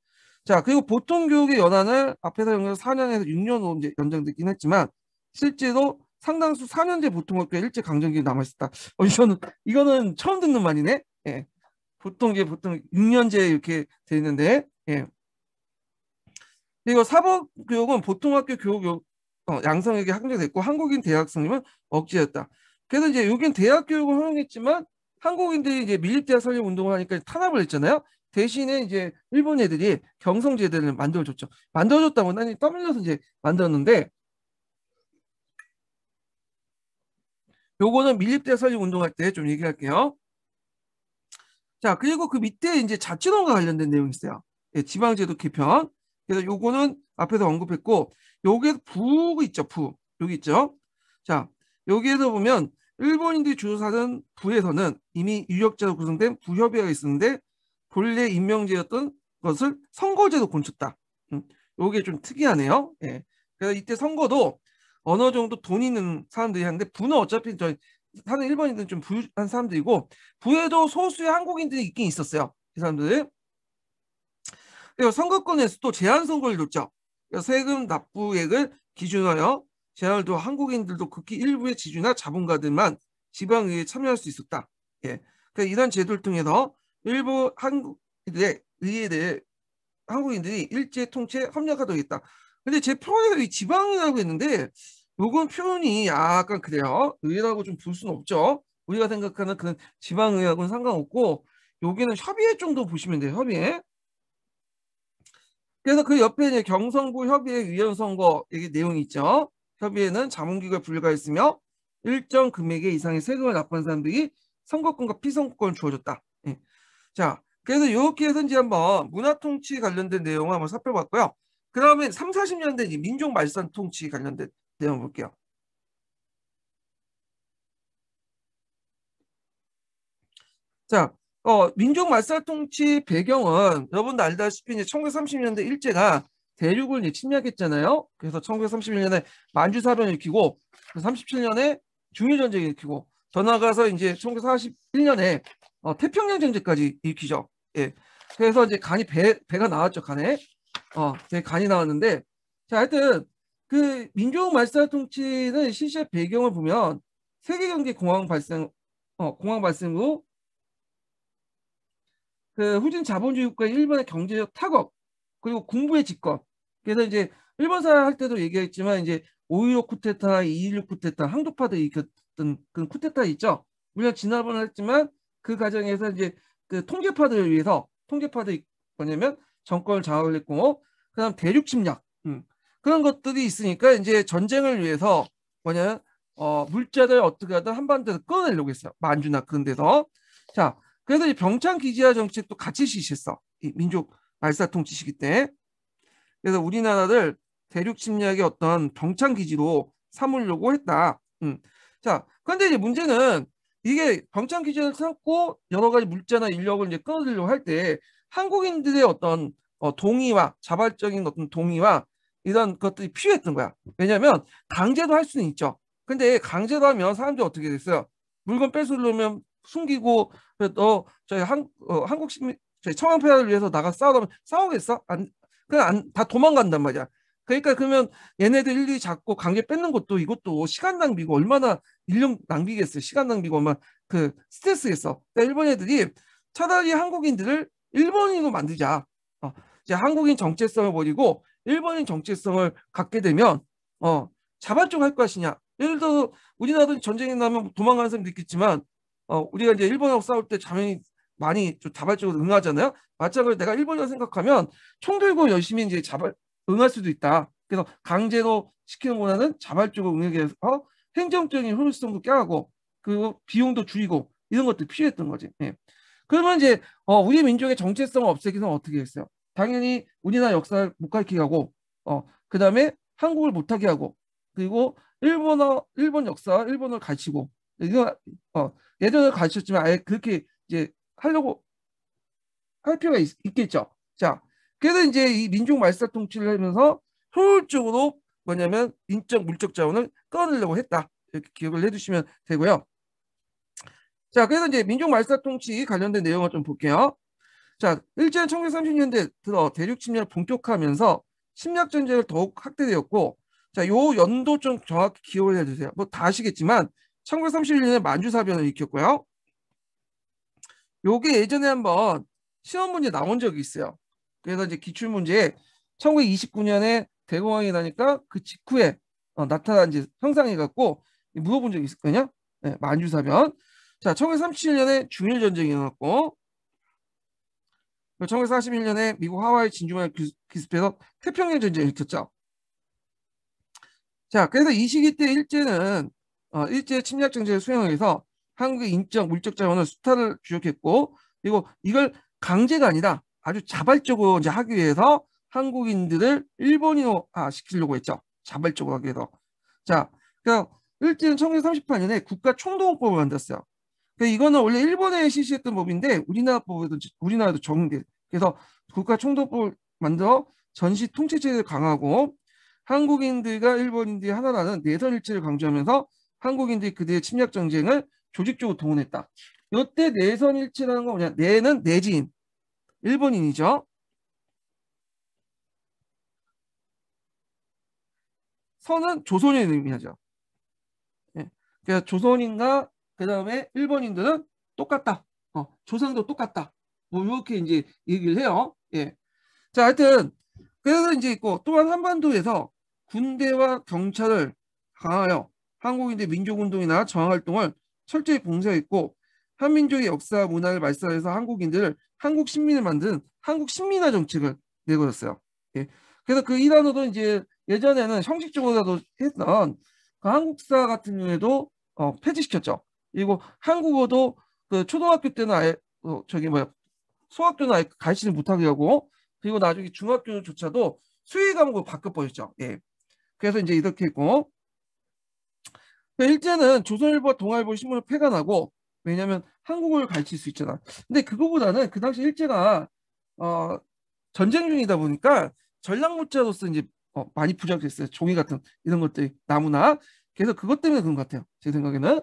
자, 그리고 보통교육의 연한을 앞에서 연결해서 4년에서 6년으로 이제 연장되긴 했지만 실제로 상당수 4년제 보통학교에 일제 강점기가 남아있었다. 이거는 처음 듣는 말이네. 예. 보통 6년제 이렇게 돼 있는데, 예. 그리고 사법교육은 보통학교 교육 양성에게 한정됐고 한국인 대학 성립은 억지였다. 그래서 이제 여긴 대학 교육을 허용했지만 한국인들이 이제 밀립대학 설립 운동을 하니까 탄압을 했잖아요. 대신에 이제 일본 애들이 경성제대를 만들어줬죠. 만들어줬다고 아니 떠밀려서 이제 만들었는데 요거는 밀립대학 설립 운동할 때 좀 얘기할게요. 자, 그리고 그 밑에 이제 자치론과 관련된 내용이 있어요. 예, 지방제도 개편. 그래서 요거는 앞에서 언급했고, 요게 부 있죠, 부. 여기 있죠. 자, 여기에서 보면 일본인들이 주로 사는 부에서는 이미 유력자로 구성된 부협의회가 있었는데 본래 임명제였던 것을 선거제로 고쳤다. 요게 좀 특이하네요. 예. 그래서 이때 선거도 어느 정도 돈 있는 사람들이 하는데 부는 어차피 저 사는 일본인들은 좀 부유한 사람들이고 부에도 소수의 한국인들이 있긴 있었어요. 이 사람들. 그리고 선거권에서 또 제한 선거를 뒀죠. 그래서 세금 납부액을 기준하여 제한을 두 한국인들도 극히 일부의 지주나 자본가들만 지방의회에 참여할 수 있었다. 예. 그러니까 이런 제도를 통해서 일부 한국인들의 의회에 한국인들이 일제 통치에 협력하도록 했다. 근데 제 표현에서 이 지방이라고 했는데 요건 표현이 약간 그래요. 의회라고 좀 볼 수는 없죠. 우리가 생각하는 그 지방의회하고는 상관없고 여기는 협의회 정도 보시면 돼요. 협의회. 그래서 그 옆에 이제 경성부 협의회 위원 선거 이게 내용이 있죠. 협의회는 자문기구에 불과했으며 일정 금액의 이상의 세금을 납부한 사람들이 선거권과 피선거권을 주어졌다. 예. 자, 그래서 이렇게 해서 이제 한번 문화통치 관련된 내용을 한번 살펴봤고요. 그다음에 3, 40년대 민족말산 통치 관련된 내용 볼게요. 자, 민족말살 통치 배경은 여러분도 알다시피 이제 1930년대 일제가 대륙을 이제 침략했잖아요. 그래서 1931년에 만주사변을 일으키고 37년에 중일전쟁을 일으키고 더 나아가서 이제 1941년에 태평양 전쟁까지 일으키죠. 예. 그래서 이제 간이 배가 나왔죠, 간에. 간이 나왔는데 자, 하여튼 그 민족말살 통치는 실제 배경을 보면 세계경제 공황 발생 후 그 후진 자본주의 국가의 일본의 경제적 타격 그리고 군부의 집권. 그래서 이제 일본사 할 때도 얘기했지만 이제 5.16 쿠데타, 2.16 쿠데타, 항도파도 일으켰던 그 쿠데타 있죠. 우리가 지난번에 했지만 그 과정에서 이제 그 통제파들을 위해서 통제파들 뭐냐면 정권을 장악을 했고 그다음 대륙 침략 그런 것들이 있으니까 이제 전쟁을 위해서 뭐냐면 물자를 어떻게 하든 한반도에서 끊어내려고 했어요. 만주나 그런 데서. 자, 그래서 이 병창 기지화 정책도 같이 실시했어. 이 민족 말살 통치 시기 때. 그래서 우리나라를 대륙 침략의 어떤 병창 기지로 삼으려고 했다. 자, 그런데 이제 문제는 이게 병창 기지를 삼고 여러 가지 물자나 인력을 이제 끊어들려고 할 때 한국인들의 어떤 동의와 자발적인 어떤 동의와 이런 것들이 필요했던 거야. 왜냐하면 강제도 할 수는 있죠. 근데 강제로 하면 사람들이 어떻게 됐어요? 물건 뺏으려면 숨기고 너 저희 한국 시민 저희 청와폐하를 위해서 나가 싸우면 싸우겠어? 안 그냥 다 도망간단 말이야. 그러니까 그러면 얘네들 일일이 잡고 강제 뺏는 것도 이것도 시간 낭비고 얼마나 인력 낭비겠어요. 시간 낭비고 얼마나 그 스트레스겠어. 그러니까 일본 애들이 차라리 한국인들을 일본인으로 만들자. 이제 한국인 정체성을 버리고 일본인 정체성을 갖게 되면 자발적으로 할 것이냐. 예를 들어 우리나라도 전쟁이 나면 도망가는 사람도 있겠지만 우리가 이제 일본하고 싸울 때 당연히 많이 좀 자발적으로 응하잖아요. 마찬가지로 내가 일본이라고 생각하면 총 들고 열심히 이제 응할 수도 있다. 그래서 강제로 시키는 것보다는 자발적으로 응하게 해서 행정적인 효율성도 껴가고 그리고 비용도 줄이고 이런 것도 필요했던 거지. 예. 그러면 이제 우리 민족의 정체성을 없애기 위해서 어떻게 했어요? 당연히 우리나라 역사를 못 가르치게 하고 그다음에 한국을 못하게 하고 그리고 일본 역사 일본을 가르치고 이거 예전에 가르쳤지만 아예 그렇게 이제 하려고 할 필요가 겠죠. 자, 그래서 이제 이 민족 말살 통치를 하면서 효율적으로 뭐냐면 인적 물적 자원을 끌어내려고 했다. 이렇게 기억을 해두시면 되고요. 자, 그래서 이제 민족 말살 통치 관련된 내용을 좀 볼게요. 자, 일제는 1930년대 들어 대륙 침략을 본격화하면서 침략 전쟁을 더욱 확대되었고, 자, 요 연도 좀 정확히 기억을 해주세요. 뭐 다 아시겠지만 1931년에 만주사변을 일으켰고요. 요게 예전에 한번 시험 문제 나온 적이 있어요. 그래서 이제 기출 문제에 1929년에 대공황이 나니까 그 직후에 나타난 이제 형상이 갖고 물어본 적이 있을 거냐? 네, 만주사변. 자, 1937년에 중일전쟁이 일어났고 1941년에 미국 하와이 진주만 기습해서 태평양 전쟁을 일으켰죠. 자, 그래서 이 시기 때 일제는 일제 침략 정책을 수행해서 한국의 인적, 물적 자원을 수탈을 주력했고 그리고 이걸 강제가 아니라 아주 자발적으로 이제 하기 위해서 한국인들을 일본인화 시키려고 했죠. 자발적으로 하기 위해서. 자, 그러니까 일제는 1938년에 국가총동원법을 만들었어요. 그러니까 이거는 원래 일본에 실시했던 법인데 우리나라도 적용돼. 그래서 국가총동원법을 만들어 전시 통치제를 강화하고 한국인들과 일본인들이 하나라는 내선 일치를 강조하면서 한국인들이 그들의 침략 정쟁을 조직적으로 동원했다. 이때 내선 일치라는 건 뭐냐? 내는 내지인, 일본인이죠. 선은 조선인을 의미하죠. 예. 그러니까 조선인과 그 다음에 일본인들은 똑같다. 조상도 똑같다. 뭐 이렇게 이제 얘기를 해요. 예. 자, 하여튼 그래서 이제 있고 또한 한반도에서 군대와 경찰을 강하여 한국인들 민족운동이나 저항활동을 철저히 봉쇄했고 한민족의 역사 문화를 말살해서 한국인들을 한국 신민을 만든 한국 신민화 정책을 내걸었어요. 예. 그래서 그 일환으로 이제 예전에는 형식적으로라도 했던 그 한국사 같은 경우에도 폐지시켰죠. 그리고 한국어도 그 초등학교 때는 아예 저기 뭐야 소학교는 아예 가르치지 못하게 하고 그리고 나중에 중학교조차도 수의 과목으로 바꿔버렸죠. 예. 그래서 이제 이렇게 했고 일제는 조선일보와 동아일보 신문을 폐간하고 왜냐하면 한국어를 가르칠 수 있잖아. 근데 그거보다는 그 당시 일제가 어, 전쟁 중이다 보니까 전략물자로서 이제 많이 부족했어요. 종이 같은 이런 것들이 나무나 그래서 그것 때문에 그런 것 같아요. 제 생각에는.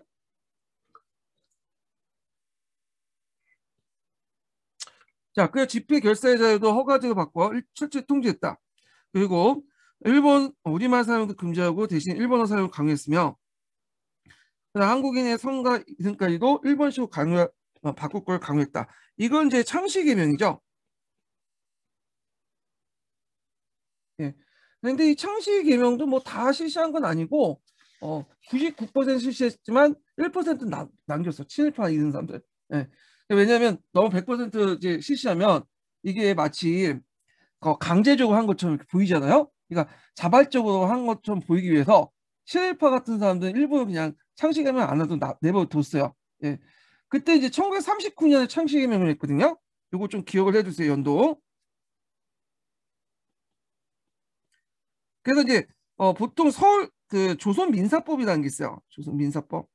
자, 그 집회 결사의 자유도 허가제로 바꿔 철저히 통제했다. 그리고 일본 우리말 사용도 금지하고 대신 일본어 사용을 강요했으며 한국인의 성과 이름까지도 일본식으로 바꿀 걸 강요했다. 이건 이제 창씨 개명이죠. 예. 근데 이 창씨 개명도 뭐 다 실시한 건 아니고 99% 실시했지만 1% 남겼어. 친일파 이런 사람들. 예. 왜냐하면 너무 100% 이제 실시하면 이게 마치 강제적으로 한 것처럼 이렇게 보이잖아요. 그러니까 자발적으로 한 것처럼 보이기 위해서 친일파 같은 사람들은 일부러 그냥 창씨개명 안 해도 내버려뒀어요. 예. 그때 이제 1939년에 창씨개명을 했거든요. 요거 좀 기억을 해주세요, 연도. 그래서 이제 보통 서울 그 조선민사법이라는 게 있어요. 조선민사법.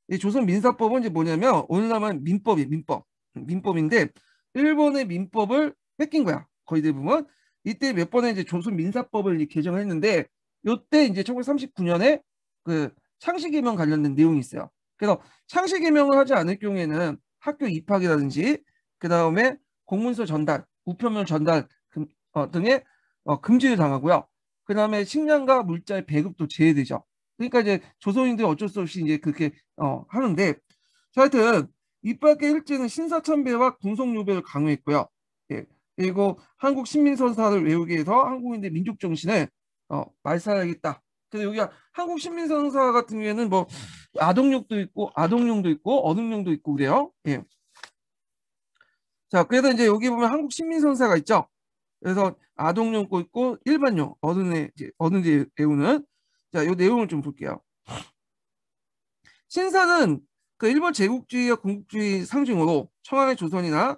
이 조선민사법은 이제 뭐냐면 오늘날만 민법. 민법인데 일본의 민법을 뺏긴 거야. 거의 대부분. 이때 몇 번에 이제 조선민사법을 이제 개정했는데 요때 이제 1939년에 그 창씨개명 관련된 내용이 있어요. 그래서 창씨개명을 하지 않을 경우에는 학교 입학이라든지 그 다음에 공문서 전달, 우편물 전달 등의 금지를 당하고요. 그 다음에 식량과 물자의 배급도 제외되죠. 그러니까 이제 조선인들이 어쩔 수 없이 이제 그렇게 하는데 자, 하여튼 이밖에 일제는 신사참배와 군속요배를 강요했고요. 예. 그리고 한국 신민선사를 외우기 위해서 한국인의 민족 정신을 말살하겠다. 그래서 여기 한국 신민선사 같은 경우에는 뭐 아동용도 있고 아동용도 있고 어른용도 있고 그래요. 예. 자, 그래서 이제 여기 보면 한국 신민선사가 있죠. 그래서 아동용 거 있고 일반용 어른이 배우는 자, 요 내용을 좀 볼게요. 신사는 그 일본 제국주의와 군국주의 상징으로 청와대 조선이나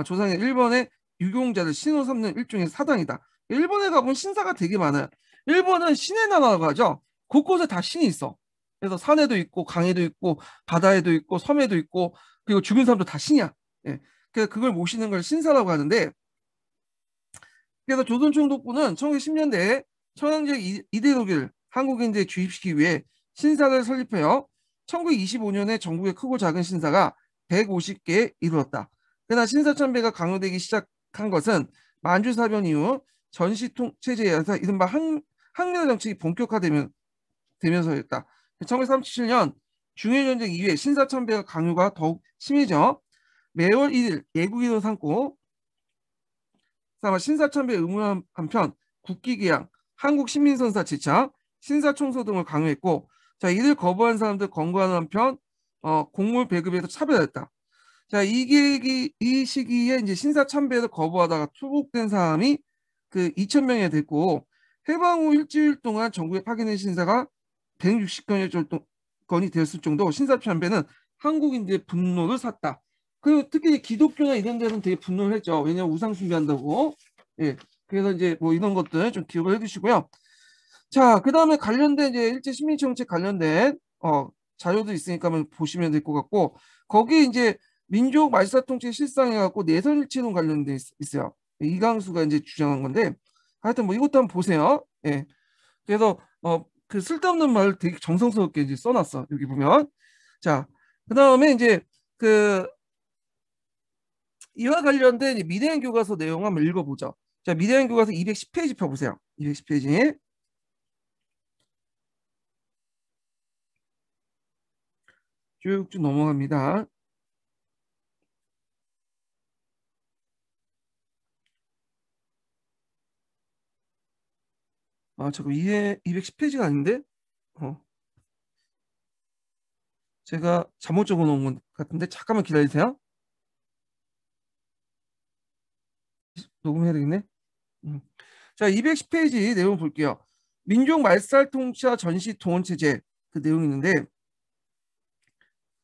조선의 일본의 유공자를 신으로 삼는 일종의 사당이다. 일본에 가보면 신사가 되게 많아요. 일본은 신의 나라라고 하죠. 곳곳에 다 신이 있어. 그래서 산에도 있고 강에도 있고 바다에도 있고 섬에도 있고 그리고 죽은 사람도 다 신이야. 예. 그래서 그걸 모시는 걸 신사라고 하는데 그래서 조선총독부는 1910년대에 천황제 이대로기를 한국인들에 주입시키기 위해 신사를 설립하여 1925년에 전국의 크고 작은 신사가 150개 이르렀다. 그러나 신사참배가 강요되기 시작한 것은 만주사변 이후 전시통 체제에서 이른바 항일 정책이 본격화되면서였다. 1937년 중일전쟁 이후에 신사참배가 강요가 더욱 심해져 매월 1일 예국일로 삼고 신사참배 의무화 한편 국기개양, 한국신민선사 제창, 신사청소 등을 강요했고 자 이를 거부한 사람들 권고하는 한편 공물 배급에서 차별했다. 자 이 시기에 이제 신사참배를 거부하다가 투복된 사람이 그 2,000명이 됐고 해방 후 일주일 동안 전국에 파견된 신사가 160건이 되었을 정도 신사참배는 한국인들의 분노를 샀다. 그리고 특히 기독교나 이런 데는 되게 분노를 했죠. 왜냐하면 우상 숭배한다고. 예. 그래서 이제 뭐 이런 것들 좀 기억을 해주시고요. 자, 그 다음에 관련된 이제 일제 식민정책 관련된 자료도 있으니까 한번 보시면 될 것 같고 거기 이제 민족 말살통치 실상해갖고 내선일치론 관련돼 있어요. 이강수가 이제 주장한 건데 하여튼 뭐 이것도 한번 보세요. 예. 그래서 그 쓸데없는 말 되게 정성스럽게 이제 써놨어. 여기 보면. 자, 그다음에 이제 그 이와 관련된 미대한 교과서 내용 한번 읽어보죠. 자, 미대한 교과서 210페이지 펴보세요. 210페이지. 쭉쭉 넘어갑니다. 아, 잠깐 이해 210페이지가 아닌데? 어, 제가 잘못 적어 놓은 것 같은데 잠깐만 기다리세요. 녹음해야 되겠네. 음. 자, 210페이지 내용 볼게요. 민족 말살 통치와 전시 동원 체제 그 내용이 있는데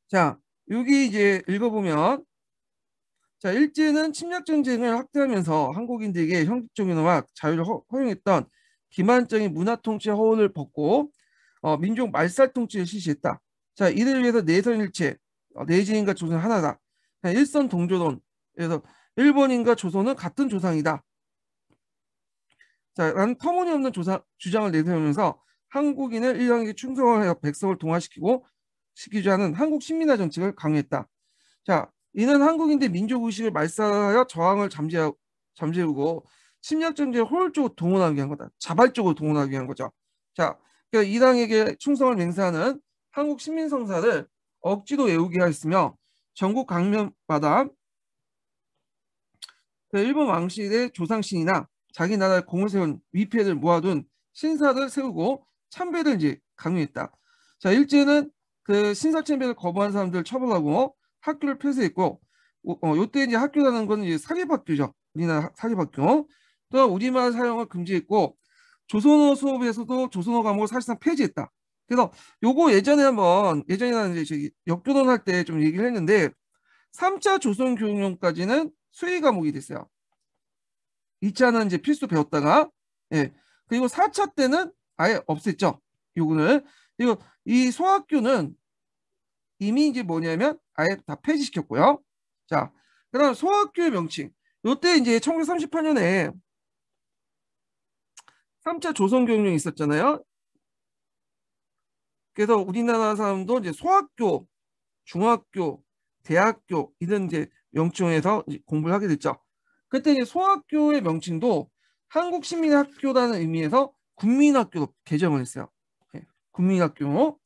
자, 여기 이제 읽어보면 자, 일제는 침략 전쟁을 확대하면서 한국인들에게 형식적인 음악 자유를 허용했던 기만적인 문화 통치 허울을 벗고 민족 말살 통치를 실시했다. 자, 이를 위해서 내선일체, 내진인과 조선 하나다. 일선 동조론. 그래서 일본인과 조선은 같은 조상이다. 자, 라는 터무니없는 주장을 내세우면서 한국인을 일왕에게 충성하여 백성을 동화시키고 시키자 하는 한국 식민화 정책을 강요했다. 자, 이는 한국인들 민족의식을 말살하여 저항을 잠재우고 침략전쟁을 효율적으로 동원하기 위한 거다. 자발적으로 동원하기 위한 거죠. 자, 그러니까 이 당에게 충성을 맹세하는 한국 식민성사를 억지로 외우게 하였으며 전국 강면마다 그 일본 왕실의 조상신이나 자기 나라에 공을 세운 위패를 모아둔 신사를 세우고 참배를 이제 강요했다. 자, 일제는 그 신사 참배를 거부한 사람들을 처벌하고 학교를 폐쇄했고, 요때 이제 학교라는 건 이제 사립학교죠. 우리나라 사립학교. 또 우리말 사용을 금지했고, 조선어 수업에서도 조선어 과목을 사실상 폐지했다. 그래서 요거 예전에 이제 저기 역교론할 때 좀 얘기를 했는데 3차 조선 교육령까지는 수의 과목이 됐어요. 2차는 이제 필수 배웠다가 예. 그리고 4차 때는 아예 없앴죠. 요거는. 그리고 이 소학교는 이미 이제 뭐냐면 아예 다 폐지시켰고요. 자, 그다음 소학교의 명칭. 요때 이제 1938년에 3차 조선교육령이 있었잖아요. 그래서 우리나라 사람도 이제 소학교, 중학교, 대학교 이런 이제 명칭에서 이제 공부를 하게 됐죠. 그때 이제 소학교의 명칭도 한국시민학교라는 의미에서 국민학교로 개정을 했어요. 예, 국민학교.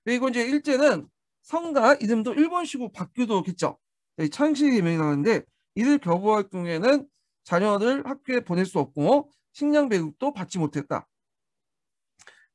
그리고 이제 일제는 성과 이름도 일본식으로 바뀌도록 했죠. 창씨 개명이 나왔는데 이를 거부할 경우에는 자녀를 학교에 보낼 수 없고 식량 배급도 받지 못했다.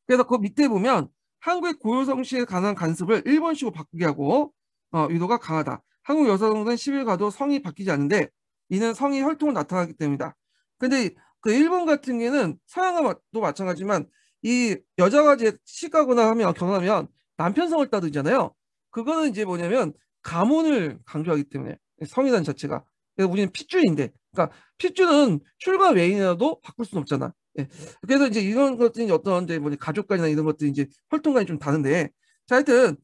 그래서 그 밑에 보면 한국의 고요 성씨에 관한 간섭을 일본식으로 바꾸게 하고 의도가 강하다. 한국 여성은 시위를 가도 성이 바뀌지 않는데 이는 성이 혈통으로 나타나기 때문이다. 근데 그 일본 같은 경우에는 서양도 마찬가지지만 이 여자가 이제 시가거나 하면 결혼하면 남편 성을 따르잖아요. 그거는 이제 뭐냐면 가문을 강조하기 때문에 성이라는 자체가. 그래서 우리는 핏줄인데, 그러니까 핏줄은 출가 외인이라도 바꿀 수는 없잖아. 예. 그래서 이제 이런 것들이 어떤 이제 뭐 가족관이나 이런 것들이 이제 혈통관이 좀 다른데, 자 하여튼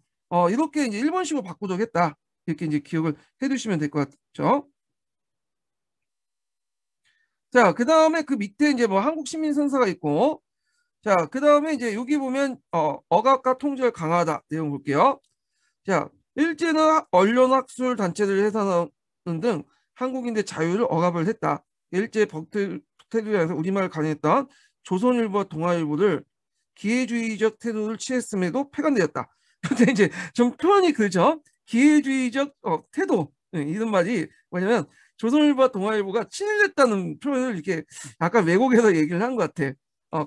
이렇게 이제 일본식으로 바꾸도록 했다. 이렇게 이제 기억을 해두시면 될 것 같죠. 자, 그 다음에 그 밑에 이제 뭐 한국 시민 선사가 있고, 자, 그 다음에 이제 여기 보면 억압과 통제를 강화하다 내용 볼게요. 자, 일제는 언론 학술 단체를 해산하는 등 한국인의 자유를 억압을 했다. 일제 벅테리아에서 우리말을 강요했던 조선일보와 동아일보를 기회주의적 태도를 취했음에도 폐간되었다. 근데 이제 좀 표현이 그죠? 기회주의적 태도 이런 말이 뭐냐면 조선일보와 동아일보가 친일했다는 표현을 이렇게 약간 왜곡해서 얘기를 한 것 같아.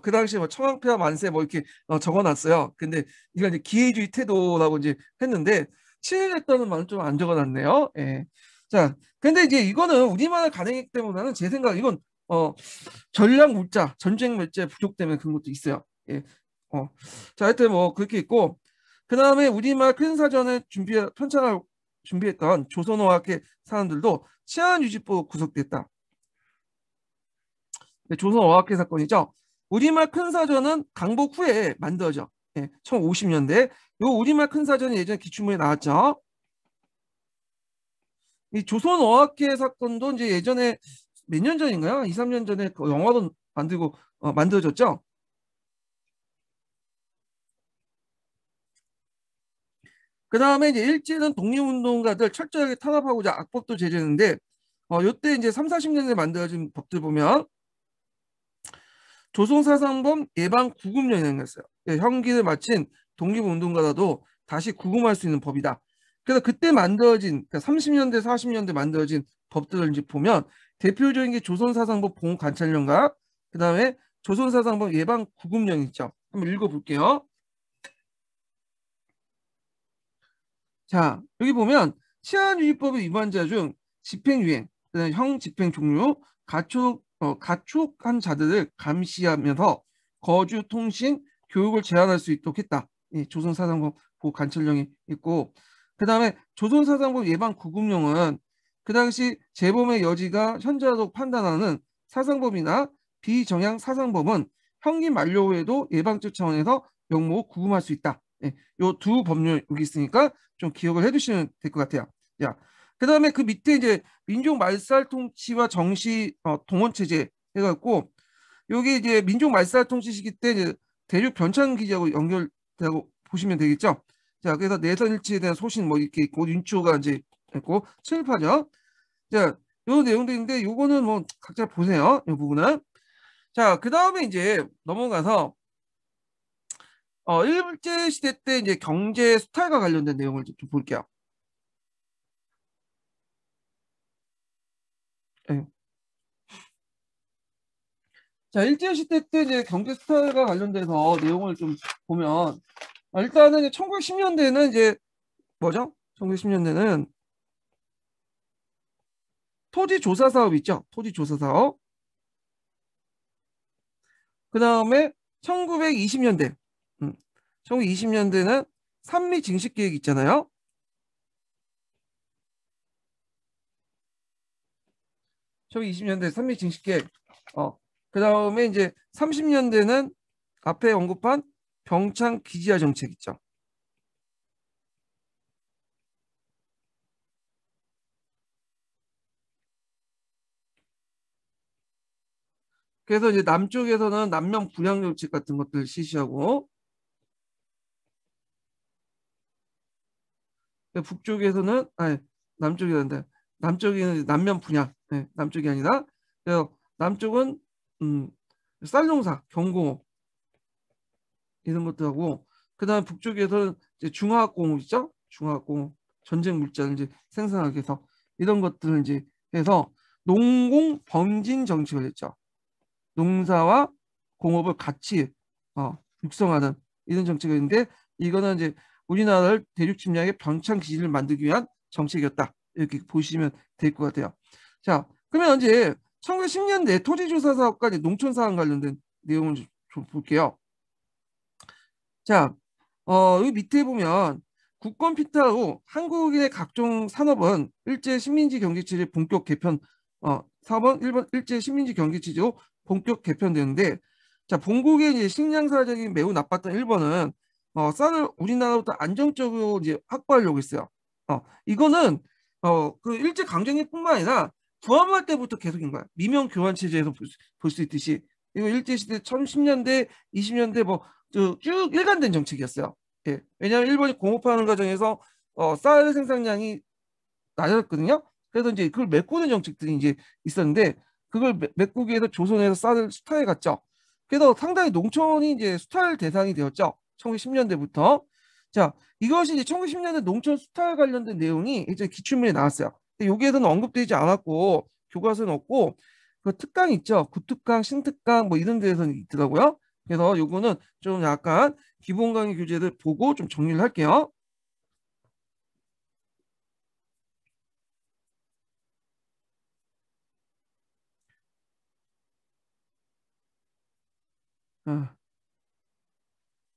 그 당시에 뭐 청왕폐하 만세 뭐 이렇게 적어놨어요. 근데 이거 이제 기회주의 태도라고 이제 했는데 친일했다는 말은 좀 안 적어놨네요. 예. 자, 근데 이제 이거는 우리만의 가능이기 때문에는 제 생각 이건 전략 물자, 전쟁 물자의 부족 때문에 그런 것도 있어요. 예. 자, 하여튼 뭐 그렇게 있고 그 다음에 우리말 큰 사전을 편찬을 준비했던 조선어학회 사람들도 치안유지법 구속됐다. 조선어학회 사건이죠. 우리말 큰 사전은 강복 후에 만들어져. 예, 1950년대. 요 우리말 큰 사전이 예전에 기출문에 나왔죠. 이 조선어학회 사건도 이제 예전에 몇 년 전인가요? 2, 3년 전에 그 영화도 만들어졌죠. 그 다음에 이제 일제는 독립운동가들 철저하게 탄압하고자 악법도 제정했는데 요때 이제 3, 40년대 만들어진 법들 보면 조선사상범 예방 구금령이었어요. 예, 형기를 마친 독립운동가라도 다시 구금할 수 있는 법이다. 그래서 그때 만들어진 그러니까 30년대, 40년대 만들어진 법들을 이제 보면 대표적인 게 조선사상법 보호관찰령과 그다음에 조선사상법 예방 구금령 있죠. 한번 읽어볼게요. 자, 여기 보면 치안유지법의 위반자 중 집행유예, 그다음에 형 집행 종류, 가촉한 자들을 감시하면서 거주, 통신, 교육을 제한할 수 있도록 했다. 이 조선사상법 보호관찰령이 있고, 그 다음에 조선사상법 예방 구금령은 그 당시 재범의 여지가 현저하다고 판단하는 사상범이나 비정양 사상범은 형기 만료 후에도 예방적 차원에서 명목 구금할 수 있다. 예, 요두 법률 여기 있으니까 좀 기억을 해두시면 될 것 같아요. 야, 그 다음에 그 밑에 이제 민족 말살 통치와 정시 동원 체제 해갖고 여기 이제 민족 말살 통치 시기 때 이제 대륙 변창 기지하고 연결되고 보시면 되겠죠. 자, 그래서 내선일치에 대한 소신 뭐 이렇게 있고 윤초가 이제 있고 친일파죠. 자, 요 내용들인데 요거는 뭐 각자 보세요. 이 부분은. 자, 그 다음에 이제 넘어가서 일제 시대 때 이제 경제 수탈과 관련된 내용을 좀 볼게요. 예. 자, 일제 시대 때 이제 경제 수탈과 관련돼서 내용을 좀 보면 일단은 1910년대는 이제 뭐죠? 1910년대는 토지 조사 사업 있죠? 토지 조사 사업. 그 다음에 1920년대. 1920년대는 산미 증식 계획 있잖아요. 1920년대 산미 증식 계획. 그 다음에 이제 30년대는 앞에 언급한 병창 기지화 정책 있죠. 그래서 이제 남쪽에서는 남면 분양 정책 같은 것들 실시하고 북쪽에서는 아니 남쪽이란데 남쪽에는 남면 분양 남쪽이 아니라 그래서 남쪽은 음, 쌀농사 경공업 이런 것도 하고 그다음에 북쪽에서는 이제 중화학공업 있죠 중화학공업 전쟁 물자를 이제 생산하기 위해서 이런 것들을 이제 해서 농공 범진 정책을 했죠. 농사와 공업을 같이 육성하는 이런 정책이 있는데 이거는 이제 우리나라를 대륙 침략의 병창 기지를 만들기 위한 정책이었다. 이렇게 보시면 될 것 같아요. 자, 그러면 이제 1910년대 토지조사 사업과 농촌 사업 관련된 내용을 좀 볼게요. 자, 여기 밑에 보면 국권 피탈 후 한국인의 각종 산업은 일제 식민지 경제체제 본격 개편, 4번 1번 일제 식민지 경제체제로 본격 개편되는데, 자, 본국의 이제 식량 사정이 매우 나빴던 일본은 쌀을 우리나라보다 안정적으로 이제 확보하려고 했어요. 이거는 그 일제 강점기뿐만 아니라 부활할 때부터 계속인 거야. 미명 교환 체제에서 볼 수 있듯이 이거 일제 시대 1010년대, 20년대 뭐 쭉 일관된 정책이었어요. 예. 왜냐하면 일본이 공업하는 과정에서 쌀 생산량이 낮았거든요. 그래서 이제 그걸 메꾸는 정책들이 이제 있었는데 그걸 메꾸기 위해서 조선에서 쌀을 수탈해 갔죠. 그래서 상당히 농촌이 이제 수탈 대상이 되었죠. 1910년대부터. 자, 이것이 이제 1910년대 농촌 수탈 관련된 내용이 이제 기출문에 나왔어요. 근데 여기에서는 언급되지 않았고 교과서는 없고 그 특강 있죠. 구특강, 신특강 뭐 이런 데에서는 있더라고요. 그래서 요거는 좀 약간 기본 강의 교재를 보고 좀 정리를 할게요. 어.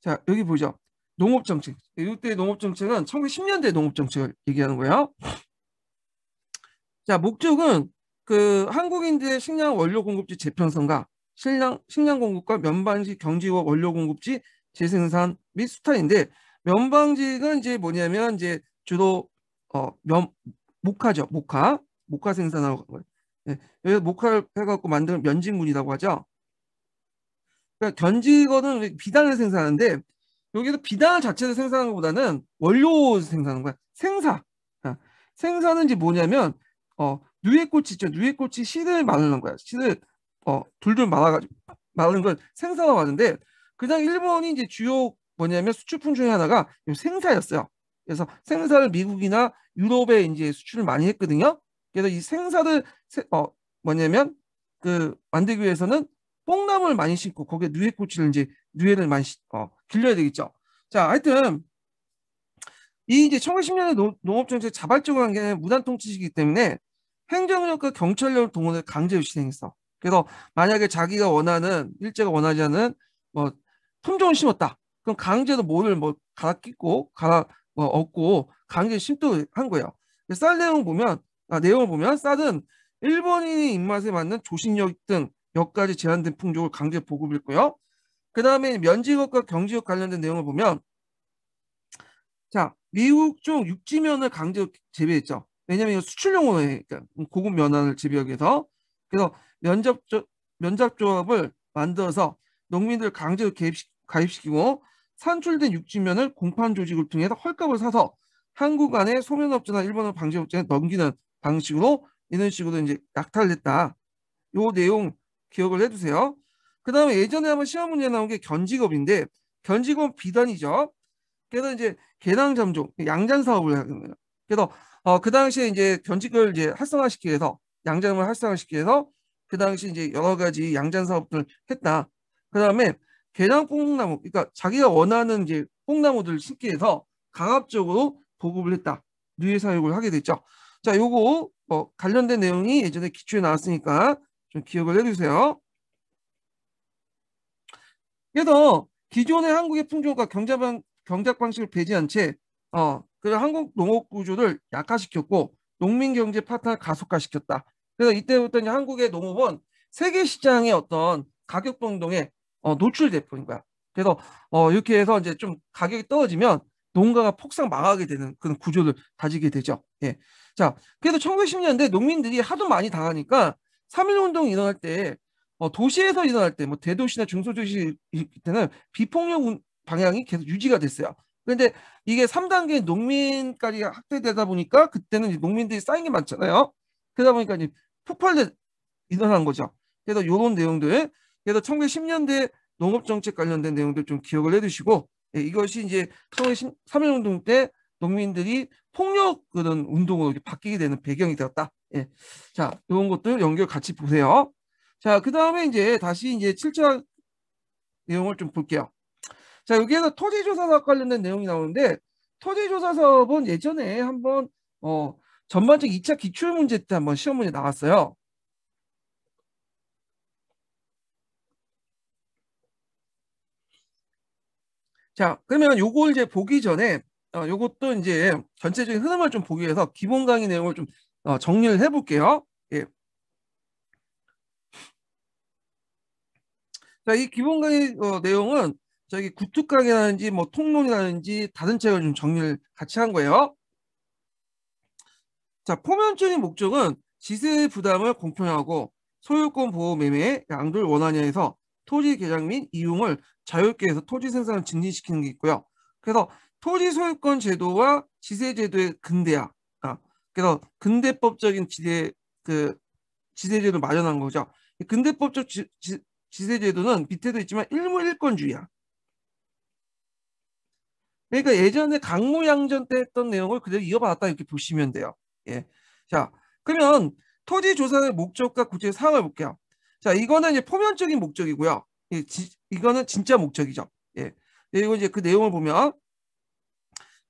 자, 여기 보죠. 농업정책. 이때 농업정책은 1910년대 농업정책을 얘기하는 거예요. 자, 목적은 그 한국인들의 식량 원료 공급지 재편성과 식량 공급과 면방직 경지와 원료 공급지 재생산 및 수탈인데 면방직은 이제 뭐냐면 이제 주로 목화죠. 목화 생산하고 거예요. 네, 여기서 목화를 해갖고 만드는 면직물이라고 하죠. 그러니까 견직어는 비단을 생산하는데 여기서 비단 자체를 생산하는 것보다는 원료 생산하는 거야. 생사. 아, 생사는 이제 뭐냐면 누에꽃이 있죠. 누에꽃이 씨를 말르는 거야. 씨를 둘둘 말아가지고 말르는 걸 생사가 많은데 그냥 일본이 이제 주요 뭐냐면 수출품 중에 하나가 이 생사였어요. 그래서 생사를 미국이나 유럽에 이제 수출을 많이 했거든요. 그래서 이 생사를 뭐냐면 그 만들기 위해서는 뽕나무를 많이 심고 거기에 누에꽃을 이제 누에를 많이 길러야 되겠죠. 자, 하여튼 이 이제 1910년에 농업정책 자발적으로 한 게 아니라 무단 통치이기 때문에 행정력과 경찰력 동원을 강제로 실행했어. 그래서 만약에 자기가 원하는 일제가 원하지 않은 뭐 품종을 심었다. 그럼 강제로 뭐를 뭐 갈아 끼고 갈아 얻고 강제 심도를 한 거예요. 쌀 내용을 보면 쌀은 일본인의 입맛에 맞는 조식력 등 몇 가지 제한된 품종을 강제 보급했고요. 그 다음에 면직업과 경직업 관련된 내용을 보면 자, 미국 쪽 육지면을 강제로 재배했죠. 왜냐면 이거 수출용으로 해. 그러니까 고급 면화를 재배하기 위해서. 그래서 면잡조합을 만들어서 농민들 강제로 가입시키고 산출된 육지면을 공판 조직을 통해서 헐값을 사서 한국 안에 소면업자나 일본어 방지업자에 넘기는 방식으로 이런 식으로 이제 약탈을 했다. 요 내용 기억을 해두세요. 그 다음에 예전에 한번 시험 문제 나온 게 견직업인데 견직업 비단이죠. 그래서 이제 개낭 잠종, 양잔 사업을 하는 거예요. 그래서 그 당시에 이제 견직을 이제 활성화시키기 위해서 양잔을 활성화시키기 위해서 그 당시 이제 여러 가지 양잔 사업들을 했다. 그 다음에 개낭 뽕나무, 그러니까 자기가 원하는 이제 뽕나무들을 심기 위해서 강압적으로 보급을 했다. 누에 사육을 하게 됐죠. 자, 요거 관련된 내용이 예전에 기초에 나왔으니까 좀 기억을 해두세요. 그래서 기존의 한국의 품종과 경작 방식을 배제한 채 그 한국 농업 구조를 약화시켰고 농민 경제 파탄을 가속화시켰다. 그래서 이때부터 이제 한국의 농업은 세계 시장의 어떤 가격 변동에 노출돼 버린 거야. 그래서 이렇게 해서 이제 좀 가격이 떨어지면 농가가 폭삭 망하게 되는 그런 구조를 가지게 되죠. 예. 자, 그래도 1910년대 농민들이 하도 많이 당하니까 3.1 운동이 일어날 때 도시에서 일어날 때 뭐 대도시나 중소도시 때는 비폭력 방향이 계속 유지가 됐어요. 그런데 이게 3단계 농민까지 확대되다 보니까 그때는 이제 농민들이 쌓인 게 많잖아요. 그러다 보니까 이제 폭발이 일어난 거죠. 그래서 이런 내용들, 그래서 1910년대 농업 정책 관련된 내용들 좀 기억을 해두시고 이것이 이제 193.1 운동 때 농민들이 폭력 그런 운동으로 이렇게 바뀌게 되는 배경이 되었다. 예. 자, 이런 것들 연결 같이 보세요. 자, 그 다음에 이제 다시 이제 7차 내용을 좀 볼게요. 자, 여기에서 토지조사 사업 관련된 내용이 나오는데 토지조사 사업은 예전에 한번 전반적 2차 기출문제 때 한번 시험 문제 나왔어요. 자, 그러면 요걸 이제 보기 전에 요것도 이제 전체적인 흐름을 좀 보기 위해서 기본 강의 내용을 좀 정리를 해볼게요. 예. 자, 이 기본 강의 내용은 저기 구특 강의라든지 뭐 통론이라든지 다른 책을 좀 정리를 같이 한 거예요. 자, 포면적인 목적은 지세 부담을 공평하고 소유권 보호 매매 양도를 원하냐 해서 토지 개량 및 이용을 자유롭게 해서 토지 생산을 증진시키는 게 있고요. 그래서 토지 소유권 제도와 지세 제도의 근대화. 그래서 근대법적인 지세 제도를 마련한 거죠. 근대법적 지세 제도는 밑에도 있지만 일무일권주의야. 그러니까 예전에 강무양전 때 했던 내용을 그대로 이어받았다 이렇게 보시면 돼요. 예. 자, 그러면 토지 조사의 목적과 구체 사항을 볼게요. 자, 이거는 이제 표면적인 목적이고요. 이거는 진짜 목적이죠. 예. 그리고 이제 그 내용을 보면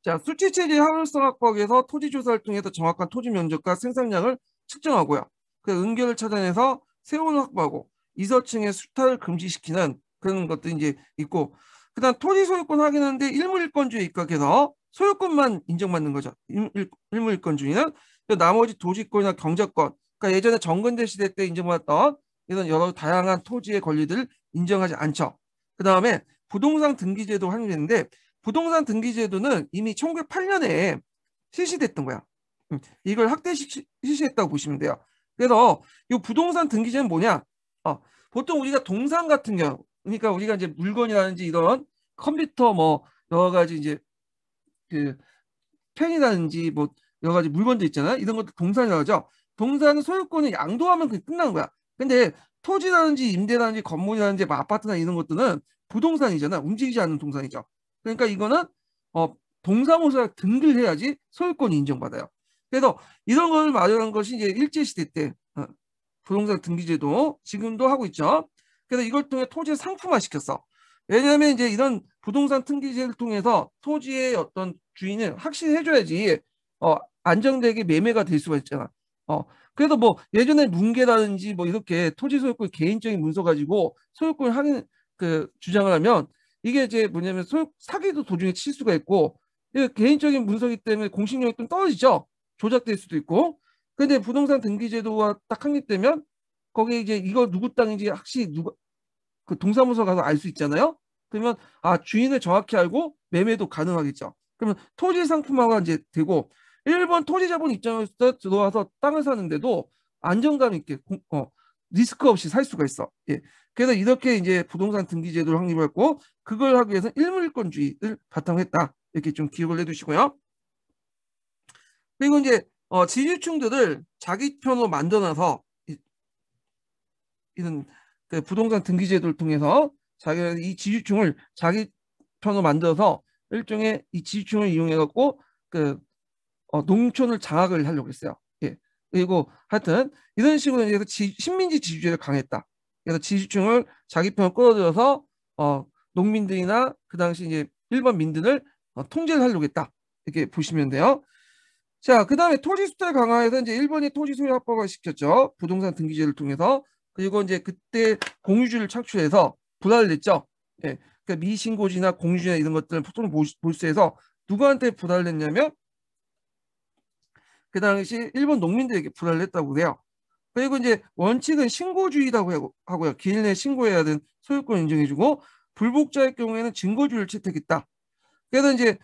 자, 수치체제 합일성 확보에서 토지 조사를 통해서 정확한 토지 면적과 생산량을 측정하고요. 그 은결을 찾아내서 세원을 확보하고 이서층의 수탈을 금지시키는 그런 것들이 이제 있고 그다음 토지 소유권 확인하는데 일무일권주의에 입각해서 소유권만 인정받는 거죠. 일무일권주의는 나머지 도지권이나 경작권 그러니까 예전에 정근대 시대 때 인정받았던 이런 여러 다양한 토지의 권리들을 인정하지 않죠. 그 다음에 부동산 등기제도 확인했는데 부동산 등기제도는 이미 1908년에 실시됐던 거야. 이걸 실시했다고 보시면 돼요. 그래서 이 부동산 등기제는 뭐냐? 보통 우리가 동산 같은 경우, 그러니까 우리가 이제 물건이라든지 이런 컴퓨터 뭐 여러 가지 이제 그 펜이라든지 뭐 여러 가지 물건들 있잖아요. 이런 것도 동산이라고 하죠. 동산은 소유권을 양도하면 그게 끝난 거야. 근데 토지라든지 임대라든지 건물이라든지 뭐 아파트나 이런 것들은 부동산이잖아. 움직이지 않는 동산이죠. 그러니까 이거는 어, 동사무소에 등기를 해야지 소유권이 인정받아요. 그래서 이런 걸 마련한 것이 이제 일제시대 때 부동산 등기제도 지금도 하고 있죠. 그래서 이걸 통해 토지를 상품화 시켰어. 왜냐하면 이제 이런 부동산 등기제를 통해서 토지의 어떤 주인을 확신해줘야지 안정되게 매매가 될 수가 있잖아. 어, 그래도 뭐 예전에 문계라든지 뭐 이렇게 토지 소유권 개인적인 문서 가지고 소유권 확인 주장을 하면 이게 이제 뭐냐면 사기도 도중에 칠 수가 있고 이게 개인적인 문서이기 때문에 공신력이 좀 떨어지죠. 조작될 수도 있고. 근데 부동산 등기제도가 딱 확립되면 거기에 이제 이거 누구 땅인지 확실히 누가 그 동사무소 가서 알 수 있잖아요. 그러면 주인을 정확히 알고 매매도 가능하겠죠. 그러면 토지 상품화가 이제 되고 일본 토지 자본 입장에서 들어와서 땅을 사는데도 안정감 있게 리스크 없이 살 수가 있어. 예. 그래서 이렇게 이제 부동산 등기 제도를 확립했고 그걸 하기 위해서 일물권주의를 바탕으로 했다. 이렇게 좀 기억을 해두시고요. 그리고 이제 지주층들을 자기 편으로 만들어놔서 이런 부동산 등기 제도를 통해서 자기가 이 지주층을 자기 편으로 만들어서 일종의 이 지주층을 이용해 갖고 농촌을 장악을 하려고 했어요. 예. 그리고 하여튼 이런 식으로 해서 식민지 지주제를 강했다. 그래서 지주층을 자기 편으로 끌어들여서 농민들이나 그 당시 이제 일반 민들을 통제를 하려고 했다. 이렇게 보시면 돼요. 자, 그 다음에 토지 수탈 강화해서 이제 일본이 토지 소유 합법화 시켰죠. 부동산 등기제를 통해서. 그리고 이제 그때 공유주를 창출해서 분할을 냈죠. 예. 그러니까 미신고지나 공유주나 이런 것들을 보통 몰수해서 누구한테 분할을 냈냐면 그 당시 일본 농민들에게 분할을 했다고 그래요. 그리고 이제 원칙은 신고주의라고 하고요. 기일 내에 신고해야 되는 소유권 인정해주고 불복자의 경우에는 증거주의를 채택했다. 그래서 이제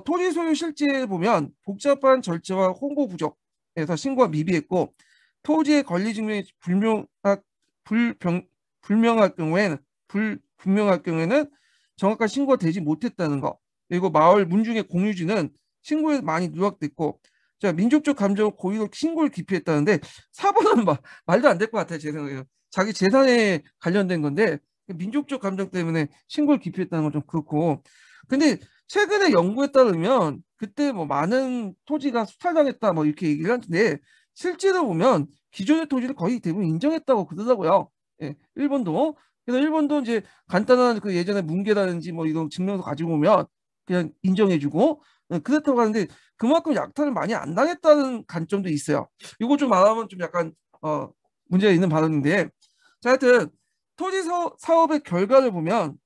토지 소유 실제에 보면 복잡한 절차와 홍보 부족에서 신고가 미비했고 토지의 권리 증명이 불명할 경우에는 불분명할 경우에는 정확한 신고가 되지 못했다는 거. 그리고 마을 문중의 공유지는 신고에 많이 누락됐고 자 민족적 감정을 고의로 신고를 기피했다는데 사본은 말도 안 될 것 같아요. 제 생각에요. 자기 재산에 관련된 건데 민족적 감정 때문에 신고를 기피했다는 건 좀 그렇고 근데 최근에 연구에 따르면 그때 뭐 많은 토지가 수탈당했다 뭐 이렇게 얘기를 하는데 실제로 보면 기존의 토지를 거의 대부분 인정했다고 그러더라고요. 예, 일본도. 그래서 일본도 이제 간단한 그 예전에 문계라든지 뭐 이런 증명서 가지고 오면 그냥 인정해주고 그렇다고 하는데 그만큼 약탈을 많이 안 당했다는 관점도 있어요. 이거 좀 말하면 좀 약간 문제가 있는 발언인데 자 하여튼 토지 사업의 결과를 보면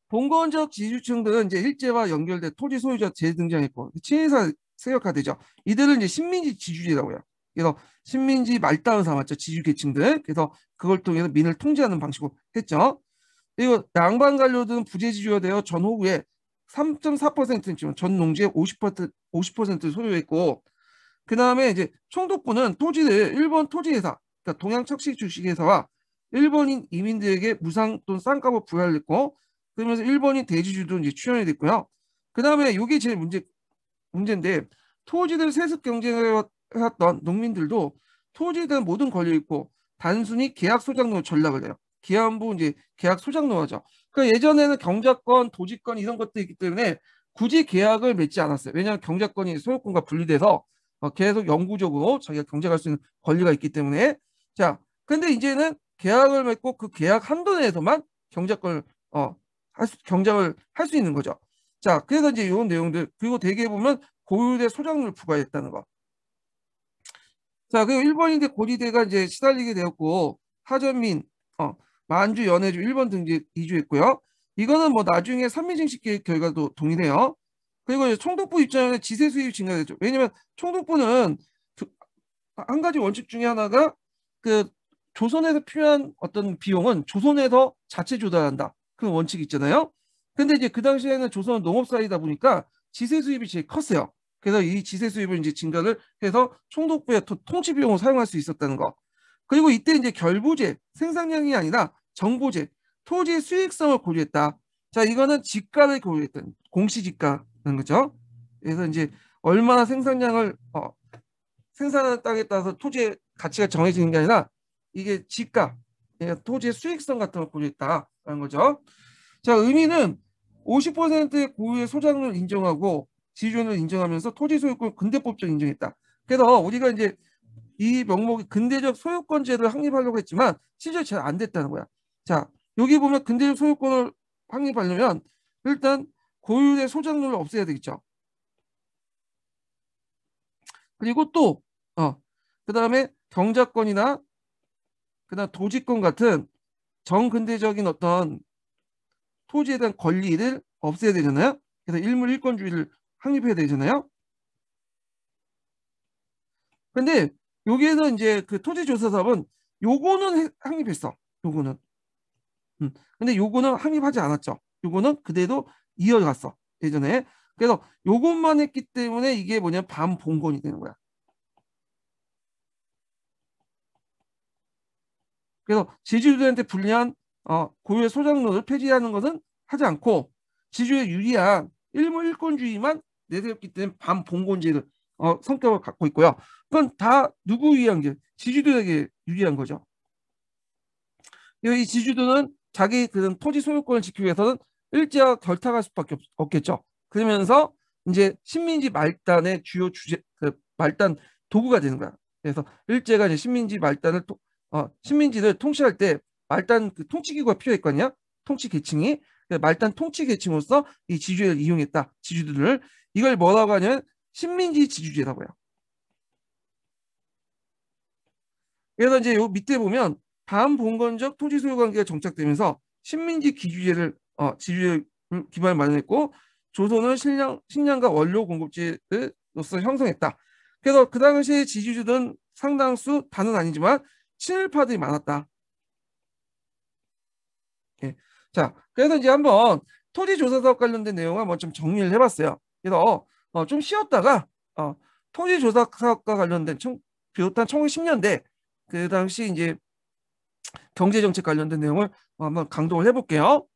봉건적 지주층들은 이제 일제와 연결된 토지 소유자 재등장했고 친일사 세력화되죠. 이들은 이제 신민지 지주지라고 해요. 그래서 신민지 말단을 삼았죠. 지주 계층들. 그래서 그걸 통해서 민을 통제하는 방식으로 했죠. 그리고 양반 관료들은 부재지주가 되어 전호구에 3.4%는 지금 전 농지의 50%를 소유했고 그 다음에 이제 총독부는 토지를 일본 토지회사, 그러니까 동양척식 주식회사와 일본인 이민들에게 무상 또는 싼값을 부여를 했고 그러면서 일본인 대지주도 이제 출연이 됐고요. 그 다음에 이게 제일 문제인데 토지를 세습 경쟁을 해왔던 농민들도 토지에 대한 모든 권리 있고 단순히 계약 소장로 전락을 해요. 기한부 이제 계약 소장로하죠. 그러니까 예전에는 경작권, 도지권 이런 것도 있기 때문에 굳이 계약을 맺지 않았어요. 왜냐하면 경작권이 소유권과 분리돼서 계속 영구적으로 자기가 경작할 수 있는 권리가 있기 때문에 자, 근데 이제는 계약을 맺고 그 계약 한도 내에서만 경작권을 경작을 할 수 있는 거죠. 자, 그래서 이제 이런 내용들 그리고 대개 보면 고유대 소장료를 부과했다는 거. 자, 그리고 일본인대 고지대가 이제 시달리게 되었고 하전민, 만주, 연해주, 일본 등지 이주했고요. 이거는 뭐 나중에 삼민정식 계획 결과도 동일해요. 그리고 이제 총독부 입장에는 지세 수입이 증가되죠. 왜냐면 총독부는 한 가지 원칙 중에 하나가 그 조선에서 필요한 어떤 비용은 조선에서 자체 조달한다. 그 원칙이 있잖아요. 근데 이제 그 당시에는 조선은 농업사이다 보니까 지세 수입이 제일 컸어요. 그래서 이 지세 수입을 이제 증가를 해서 총독부의 통치 비용을 사용할 수 있었다는 거. 그리고 이때 이제 결부제, 생산량이 아니라 정보제, 토지의 수익성을 고려했다. 자, 이거는 지가를 고려했던 공시지가라는 거죠. 그래서 이제 얼마나 생산량을 생산하는 땅에 따라서 토지의 가치가 정해지는 게 아니라 이게 지가, 그러니까 토지의 수익성 같은 걸 고려했다라는 거죠. 자, 의미는 50%의 고유의 소장을 인정하고 지주권을 인정하면서 토지 소유권 근대법적 인정했다. 그래서 우리가 이제 이 명목이 근대적 소유권제를 확립하려고 했지만 실제 잘 안 됐다는 거야. 자, 여기 보면 근대적 소유권을 확립하려면 일단 고유의 소장률을 없애야 되겠죠. 그리고 또 그다음에 경작권이나 그다음 도지권 같은 정근대적인 어떤 토지에 대한 권리를 없애야 되잖아요. 그래서 일물일권주의를 확립해야 되잖아요. 근데 여기에서 이제 그 토지조사사업은 요거는 확립했어. 요거는. 근데 요거는 확립하지 않았죠. 요거는 그대로 이어갔어. 예전에. 그래서 요것만 했기 때문에 이게 뭐냐면 반봉건이 되는 거야. 그래서 지주들한테 불리한 고유의 소장로를 폐지하는 것은 하지 않고 지주에 유리한 일무일권주의만 내세웠기 때문에 반봉건제를 성격을 갖고 있고요. 그건 다 누구 위한 게 지주들에게 유리한 거죠. 이 지주들은 자기 그 토지 소유권을 지키기 위해서는 일제와 결탁할 수밖에 없겠죠. 그러면서 이제 식민지 말단의 주요 주제 그 말단 도구가 되는 거야. 그래서 일제가 이제 식민지 말단을 식민지를 통치할 때 말단 그 통치기구가 필요했거든요. 통치 계층이 말단 통치 계층으로서 이 지주를 이용했다. 지주들을 이걸 뭐라고 하냐면 식민지 지주제라고 해요. 그래서 이제 요 밑에 보면 반봉건적 토지 소유 관계가 정착되면서 식민지 기주제를 지주를 기반을 마련했고 조선은 식량과 원료 공급지로서 형성했다. 그래서 그 당시에 지주들은 상당수 다는 아니지만 친일파들이 많았다. 예. 자, 그래서 이제 한번 토지조사 사업 관련된 내용을 한번 좀 정리를 해봤어요. 그래서 좀 쉬었다가 토지조사 사업과 관련된 비롯한 1910년대 그 당시 이제 경제정책 관련된 내용을 한번 강독을 해볼게요.